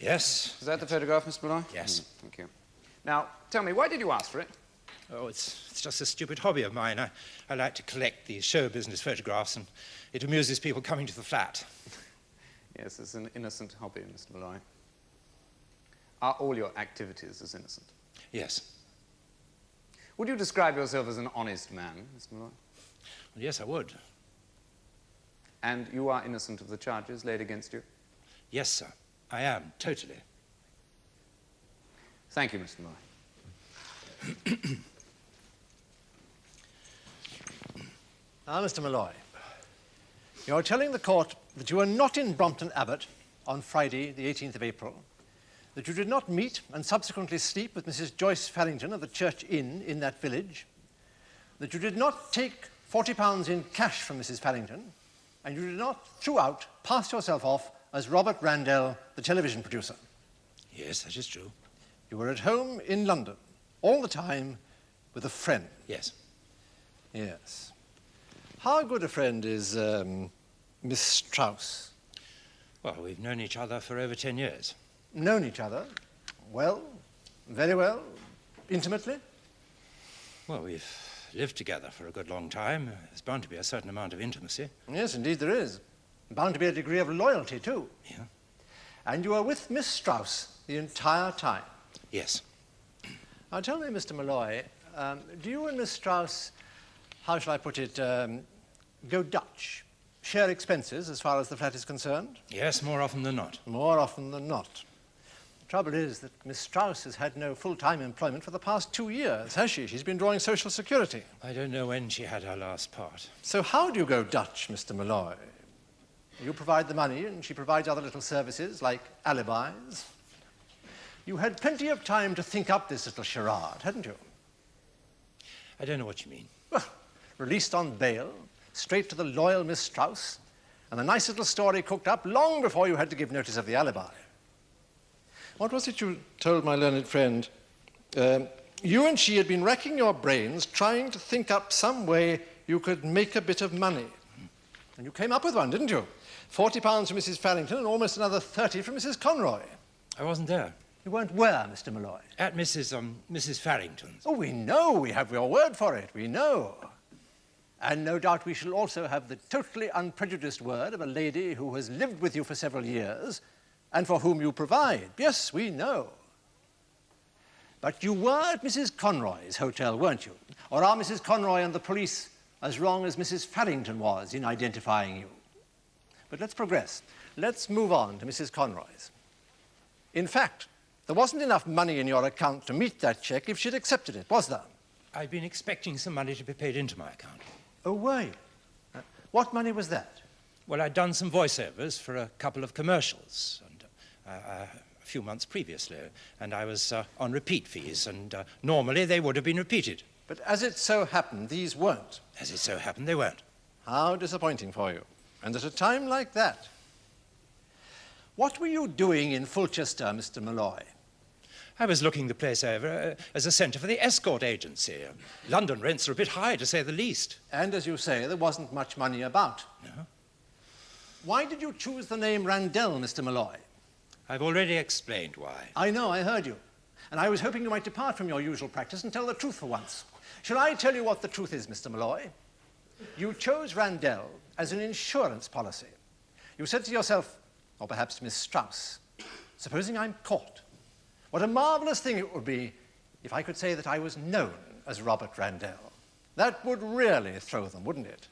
Yes. Is that the photograph, Mr. Malloy? Yes. Thank you. Now, tell me, why did you ask for it? Oh, it's just a stupid hobby of mine. I like to collect these show business photographs, and it amuses people coming to the flat. Yes, it's an innocent hobby, Mr. Malloy. Are all your activities as innocent? Yes. Would you describe yourself as an honest man, Mr. Malloy? Well, yes, I would. And you are innocent of the charges laid against you? Yes, sir. I am, totally. Thank you, Mr. Malloy. Now, Mr. Malloy, you're telling the court that you were not in Brompton Abbot on Friday, the 18th of April, that you did not meet and subsequently sleep with Mrs. Joyce Farrington of the Church Inn in that village, that you did not take £40 in cash from Mrs. Farrington, and you did not, throughout, pass yourself off as Robert Randell, the television producer. Yes, that is true. You were at home in London, all the time, with a friend. Yes. Yes. How good a friend is Miss Strauss? Well, we've known each other for over 10 years. Known each other? Well, very well, intimately? Well, we've lived together for a good long time. There's bound to be a certain amount of intimacy. Yes, indeed there is. Bound to be a degree of loyalty, too. Yeah. And you were with Miss Strauss the entire time? Yes. Now, tell me, Mr. Malloy, do you and Miss Strauss, how shall I put it, go Dutch? Share expenses as far as the flat is concerned? Yes, more often than not. More often than not. The trouble is that Miss Strauss has had no full-time employment for the past 2 years, has she? She's been drawing Social Security. I don't know when she had her last part. So how do you go Dutch, Mr. Malloy? You provide the money and she provides other little services like alibis? You had plenty of time to think up this little charade, hadn't you? I don't know what you mean. Well, released on bail, straight to the loyal Miss Strauss, and a nice little story cooked up long before you had to give notice of the alibi. What was it you told my learned friend? You and she had been racking your brains trying to think up some way you could make a bit of money. And you came up with one, didn't you? £40 from Mrs. Farrington and almost another 30 from Mrs. Conroy. I wasn't there. You weren't where, Mr. Malloy? At Mrs. Farrington's. Oh, we know. We have your word for it. We know. And no doubt we shall also have the totally unprejudiced word of a lady who has lived with you for several years and for whom you provide. Yes, we know. But you were at Mrs. Conroy's hotel, weren't you? Or are Mrs. Conroy and the police as wrong as Mrs. Farrington was in identifying you? But let's progress. Let's move on to Mrs. Conroy's. In fact, there wasn't enough money in your account to meet that cheque if she'd accepted it, was there? I'd been expecting some money to be paid into my account. Oh, were you? What money was that? Well, I'd done some voiceovers for a couple of commercials and, a few months previously, and I was on repeat fees, and normally they would have been repeated. But as it so happened, these weren't. As it so happened, they weren't. How disappointing for you. And at a time like that. What were you doing in Fulchester, Mr. Malloy? I was looking the place over as a centre for the escort agency. London rents are a bit high, to say the least. And as you say, there wasn't much money about. No. Why did you choose the name Randell, Mr. Malloy? I've already explained why. I know, I heard you. And I was hoping you might depart from your usual practice and tell the truth for once. Shall I tell you what the truth is, Mr. Malloy? You chose Randell as an insurance policy. You said to yourself, or perhaps to Miss Strauss, supposing I'm caught, what a marvellous thing it would be if I could say that I was known as Robert Randell. That would really throw them, wouldn't it?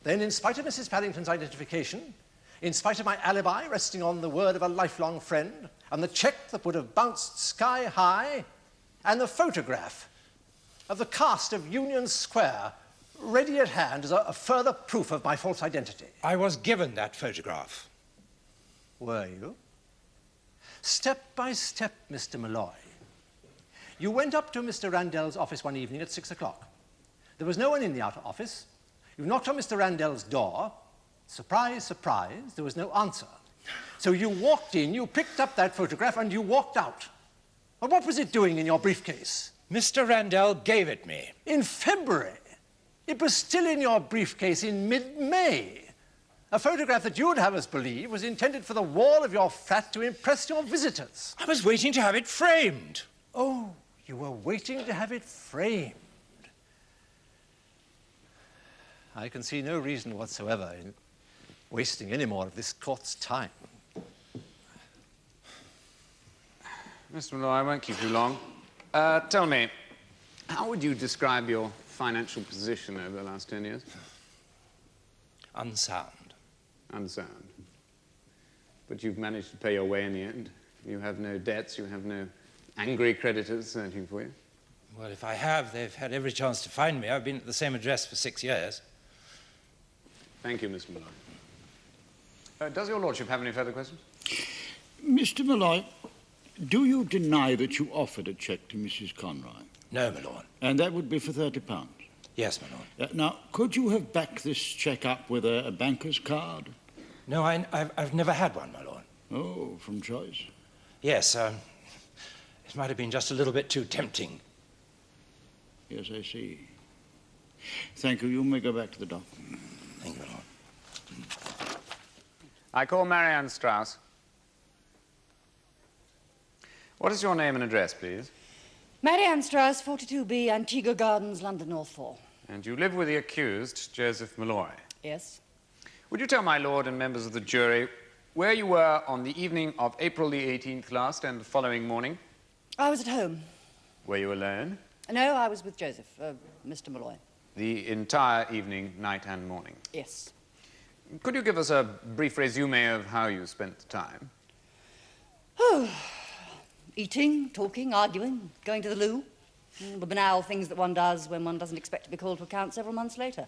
Then, in spite of Mrs. Farrington's identification, in spite of my alibi resting on the word of a lifelong friend, and the cheque that would have bounced sky high, and the photograph of the cast of Union Square ready at hand as a further proof of my false identity. I was given that photograph. Were you? Step by step, Mr. Malloy. You went up to Mr. Randell's office one evening at 6 o'clock. There was no one in the outer office. You knocked on Mr. Randell's door. Surprise, surprise, there was no answer. So you walked in, you picked up that photograph, and you walked out. Well, what was it doing in your briefcase? Mr. Randell gave it me. In February. It was still in your briefcase in mid-May. A photograph that you'd have us believe was intended for the wall of your flat to impress your visitors. I was waiting to have it framed. Oh, you were waiting to have it framed. I can see no reason whatsoever in wasting any more of this court's time. Mr. Malloy, I won't keep you long. Tell me, how would you describe your financial position over the last 10 years? Unsound. Unsound. But you've managed to pay your way in the end. You have no debts, you have no angry creditors searching for you. Well, if I have, they've had every chance to find me. I've been at the same address for 6 years. Thank you, Mr. Malloy. Does your lordship have any further questions? Mr. Malloy, do you deny that you offered a cheque to Mrs. Conroy? No, my lord. And that would be for £30? Yes, my lord. Now, could you have backed this cheque up with a banker's card? No, I've never had one, my lord. Oh, from choice? Yes, it might have been just a little bit too tempting. Yes, I see. Thank you. You may go back to the dock. Thank you, my lord. I call Marianne Strauss. What is your name and address, please? Marianne Strauss, 42B, Antigua Gardens, London, North 4. And you live with the accused, Joseph Malloy. Yes. Would you tell my lord and members of the jury where you were on the evening of April the 18th last and the following morning? I was at home. Were you alone? No, I was with Joseph, Mr. Malloy. The entire evening, night and morning? Yes. Could you give us a brief resume of how you spent the time? Oh, eating, talking, arguing, going to the loo. The banal things that one does when one doesn't expect to be called to account several months later.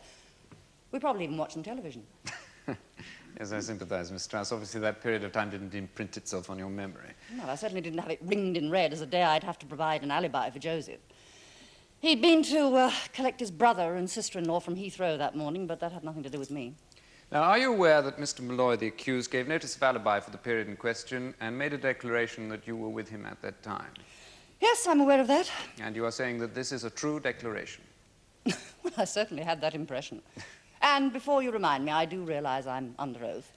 We probably even watched some television. Yes, I sympathise, Miss Strauss. Obviously, that period of time didn't imprint itself on your memory. Well, I certainly didn't have it ringed in red as a day I'd have to provide an alibi for Joseph. He'd been to collect his brother and sister-in-law from Heathrow that morning, but that had nothing to do with me. Now, are you aware that Mr. Malloy, the accused, gave notice of alibi for the period in question and made a declaration that you were with him at that time? Yes, I'm aware of that. And you are saying that this is a true declaration? Well, I certainly had that impression. And before you remind me, I do realise I'm under oath.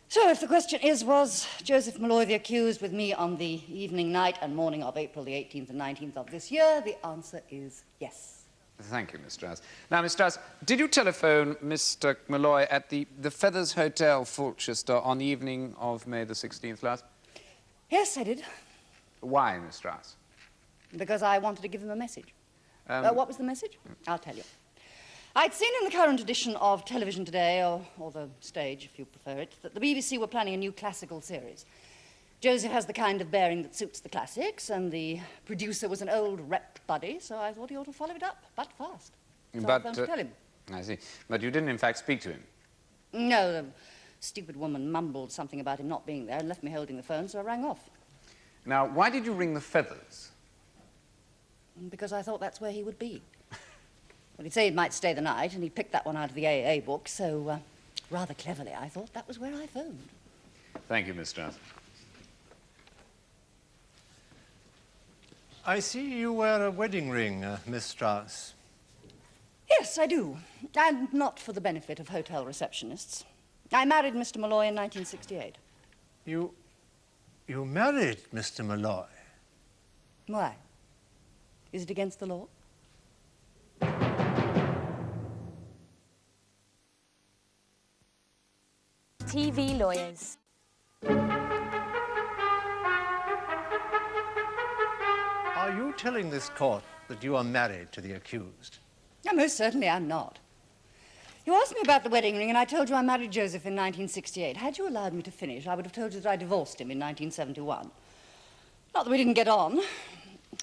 So if the question is, was Joseph Malloy the accused with me on the evening, night and morning of April the 18th and 19th of this year, the answer is yes. Thank you, Miss Strauss. Now, Miss Strauss, did you telephone Mr. Malloy at the Feathers Hotel, Fulchester, on the evening of May the 16th last? Yes, I did. Why, Miss Strauss? Because I wanted to give him a message. What was the message? I'll tell you. I'd seen in the current edition of Television Today, or the stage, if you prefer it, that the BBC were planning a new classical series. Joseph has the kind of bearing that suits the classics, and the producer was an old rep buddy, so I thought he ought to follow it up, but fast. So I phoned to tell him. I see. But you didn't, in fact, speak to him? No, the stupid woman mumbled something about him not being there and left me holding the phone, so I rang off. Now, why did you ring the Feathers? Because I thought that's where he would be. Well, he'd say he might stay the night, and he picked that one out of the AA book, so rather cleverly, I thought that was where I phoned. Thank you, Miss Strauss. I see you wear a wedding ring, Miss Strauss. Yes, I do, and not for the benefit of hotel receptionists. I married Mr. Malloy in 1968. You married Mr. Malloy? Why? Is it against the law? TV lawyers. Are you telling this court that you are married to the accused? No, most certainly I'm not. You asked me about the wedding ring, and I told you I married Joseph in 1968. Had you allowed me to finish, I would have told you that I divorced him in 1971. Not that we didn't get on.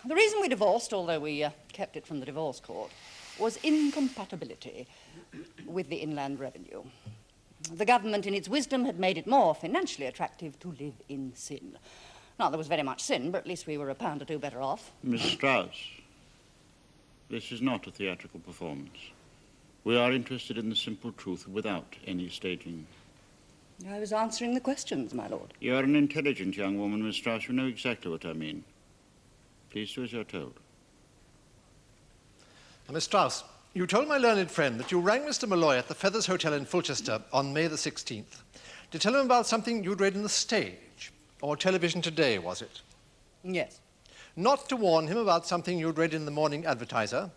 The reason we divorced, although we kept it from the divorce court, was incompatibility with the Inland Revenue. The government, in its wisdom, had made it more financially attractive to live in sin. Now, there was very much sin, but at least we were £1 or £2 better off. Miss Strauss, this is not a theatrical performance. We are interested in the simple truth without any staging. I was answering the questions, my lord. You are an intelligent young woman, Miss Strauss. You know exactly what I mean. Please do as you're told. Miss Strauss, you told my learned friend that you rang Mr. Malloy at the Feathers Hotel in Fulchester on May the 16th to tell him about something you'd read in the stage, or Television Today, was it? Yes. Not to warn him about something you'd read in the Morning Advertiser,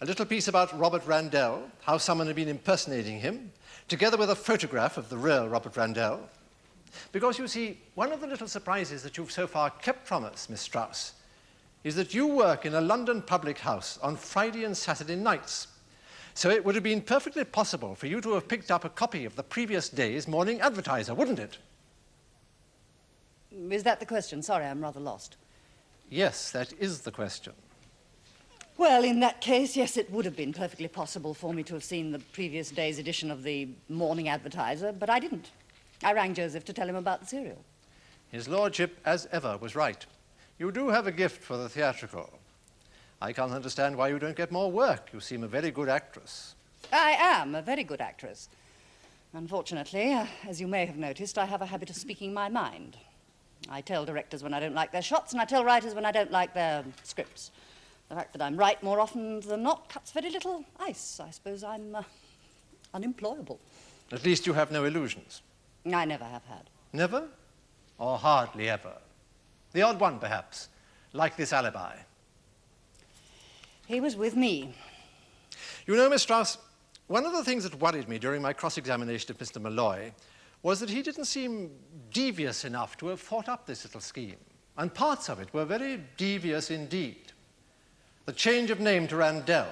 a little piece about Robert Randell, how someone had been impersonating him, together with a photograph of the real Robert Randell. Because, you see, one of the little surprises that you've so far kept from us, Miss Strauss, is that you work in a London public house on Friday and Saturday nights. So it would have been perfectly possible for you to have picked up a copy of the previous day's Morning Advertiser, wouldn't it? Is that the question? Sorry, I'm rather lost. Yes, that is the question. Well, in that case, yes, it would have been perfectly possible for me to have seen the previous day's edition of the Morning Advertiser, but I didn't. I rang Joseph to tell him about the serial. His lordship, as ever, was right. You do have a gift for the theatrical. I can't understand why you don't get more work. You seem a very good actress. I am a very good actress. Unfortunately, as you may have noticed, I have a habit of speaking my mind. I tell directors when I don't like their shots, and I tell writers when I don't like their scripts. The fact that I'm right more often than not cuts very little ice. I suppose I'm unemployable. At least you have no illusions. I never have had. Never? Or hardly ever? The odd one, perhaps, like this alibi. He was with me. You know, Miss Strauss, one of the things that worried me during my cross-examination of Mr. Malloy was that he didn't seem devious enough to have thought up this little scheme. And parts of it were very devious indeed. The change of name to Randell,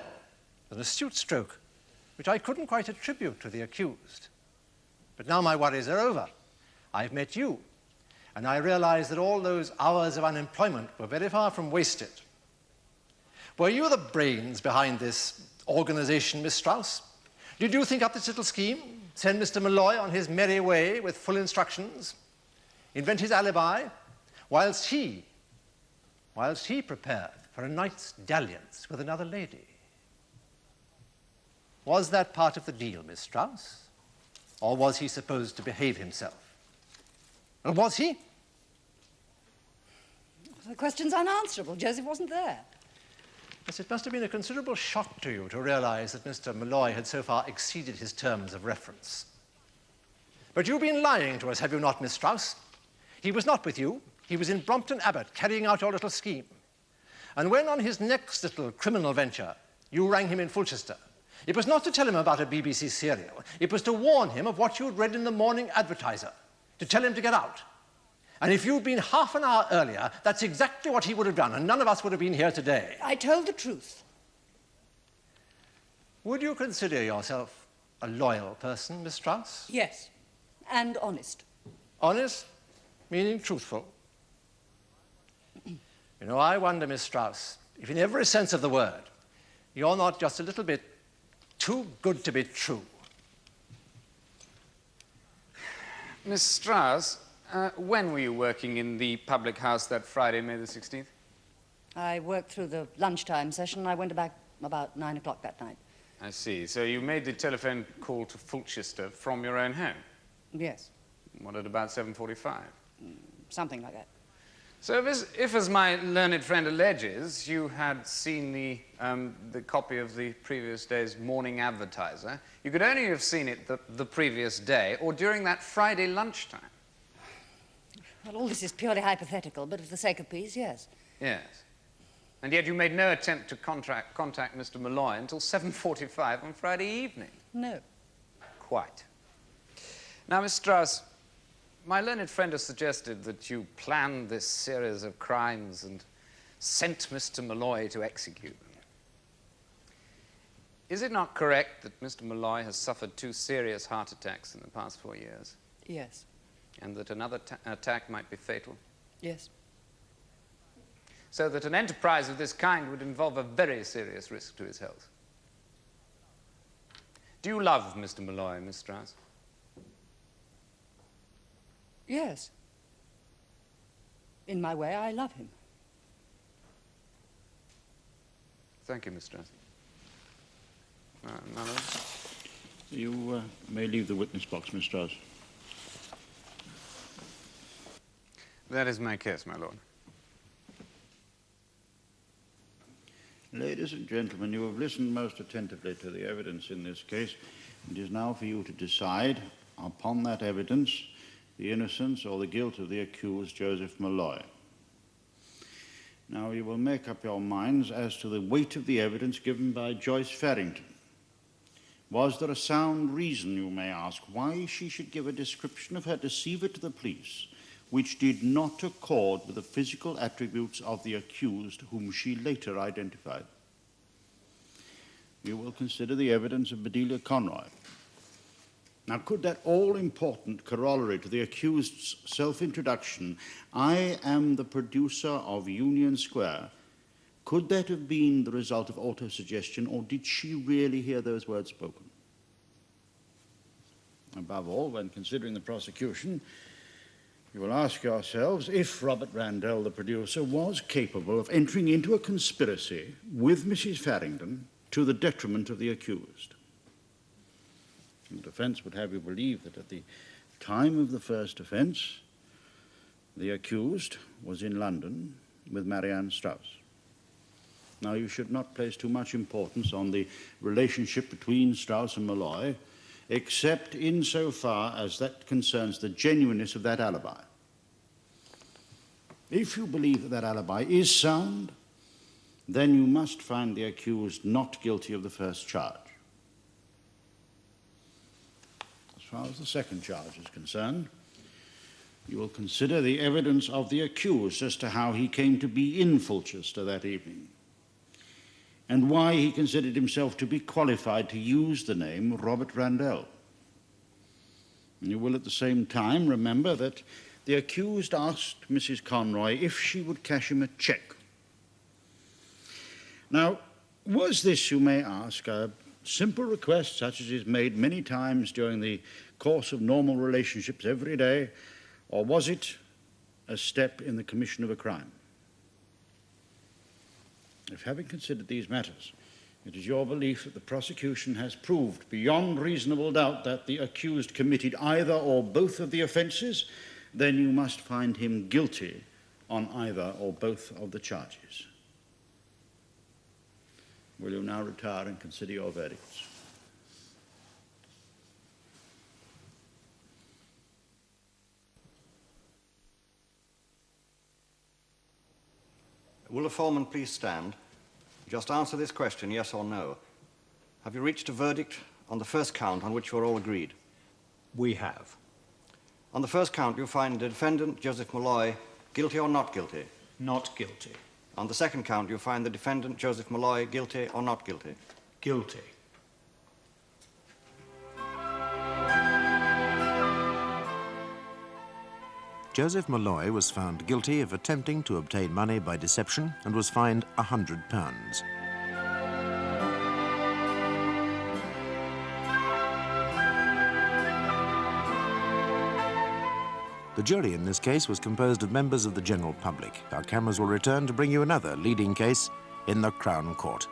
an astute stroke, which I couldn't quite attribute to the accused. But now my worries are over. I've met you, and I realize that all those hours of unemployment were very far from wasted. Were you the brains behind this organization, Miss Strauss? Did you think up this little scheme? send Mr. Malloy on his merry way with full instructions, invent his alibi, whilst he prepared for a night's dalliance with another lady. Was that part of the deal, Miss Strauss? Or was he supposed to behave himself? Or was he? The question's unanswerable. Joseph wasn't there. Yes, it must have been a considerable shock to you to realize that Mr. Malloy had so far exceeded his terms of reference. But you've been lying to us, have you not, Miss Strauss? He was not with you. He was in Brompton Abbot, carrying out your little scheme. And when on his next little criminal venture, you rang him in Fulchester, it was not to tell him about a BBC serial. It was to warn him of what you'd read in the Morning Advertiser, to tell him to get out. And if you'd been half an hour earlier, that's exactly what he would have done, and none of us would have been here today. I told the truth. Would you consider yourself a loyal person, Miss Strauss? Yes, and honest. Honest, meaning truthful. You know, I wonder, Miss Strauss, if in every sense of the word, you're not just a little bit too good to be true. Miss Strauss, when were you working in the public house that Friday, May the 16th? I worked through the lunchtime session. I went back about 9 o'clock that night. I see. So you made the telephone call to Fulchester from your own home? Yes. What, at about 7:45? Something like that. So if, as my learned friend alleges, you had seen the copy of the previous day's Morning Advertiser, you could only have seen it the previous day or during that Friday lunchtime. Well, all this is purely hypothetical, but for the sake of peace, yes. Yes. And yet you made no attempt to contact Mr. Malloy until 7:45 on Friday evening. No. Quite. Now, Miss Strauss, my learned friend has suggested that you planned this series of crimes and sent Mr. Malloy to execute them. Is it not correct that Mr. Malloy has suffered 2 serious heart attacks in the past 4 years? Yes. And that another attack might be fatal? Yes. So that an enterprise of this kind would involve a very serious risk to his health. Do you love Mr. Malloy, Miss Strauss? Yes. In my way, I love him. Thank you, Miss Strauss. Another? You may leave the witness box, Miss Strauss. That is my case, my lord. Ladies and gentlemen, you have listened most attentively to the evidence in this case. It is now for you to decide, upon that evidence, the innocence or the guilt of the accused, Joseph Malloy. Now, you will make up your minds as to the weight of the evidence given by Joyce Farrington. Was there a sound reason, you may ask, why she should give a description of her deceiver to the police which did not accord with the physical attributes of the accused whom she later identified? You will consider the evidence of Bedelia Conroy. Now, could that all-important corollary to the accused's self-introduction, "I am the producer of Union Square," could that have been the result of autosuggestion, or did she really hear those words spoken? Above all, when considering the prosecution, you will ask yourselves if Robert Randell, the producer, was capable of entering into a conspiracy with Mrs. Farrington to the detriment of the accused. The defense would have you believe that at the time of the first offense, the accused was in London with Marianne Strauss. Now, you should not place too much importance on the relationship between Strauss and Malloy, except insofar as that concerns the genuineness of that alibi. If you believe that that alibi is sound, then you must find the accused not guilty of the first charge. As far as the second charge is concerned, you will consider the evidence of the accused as to how he came to be in Fulchester that evening, and why he considered himself to be qualified to use the name Robert Randell. And you will at the same time remember that the accused asked Mrs. Conroy if she would cash him a cheque. Now, was this, you may ask, a Simple request such as is made many times during the course of normal relationships every day, or was it a step in the commission of a crime? If, having considered these matters, it is your belief that the prosecution has proved beyond reasonable doubt that the accused committed either or both of the offences, then you must find him guilty on either or both of the charges. Will you now retire and consider your verdicts? Will the foreman please stand? Just answer this question, yes or no. Have you reached a verdict on the first count on which you are all agreed? We have. On the first count, you find the defendant, Joseph Malloy, guilty or not guilty? Not guilty. On the second count, you find the defendant, Joseph Malloy, guilty or not guilty? Guilty. Joseph Malloy was found guilty of attempting to obtain money by deception and was fined £100. The jury in this case was composed of members of the general public. Our cameras will return to bring you another leading case in the Crown Court.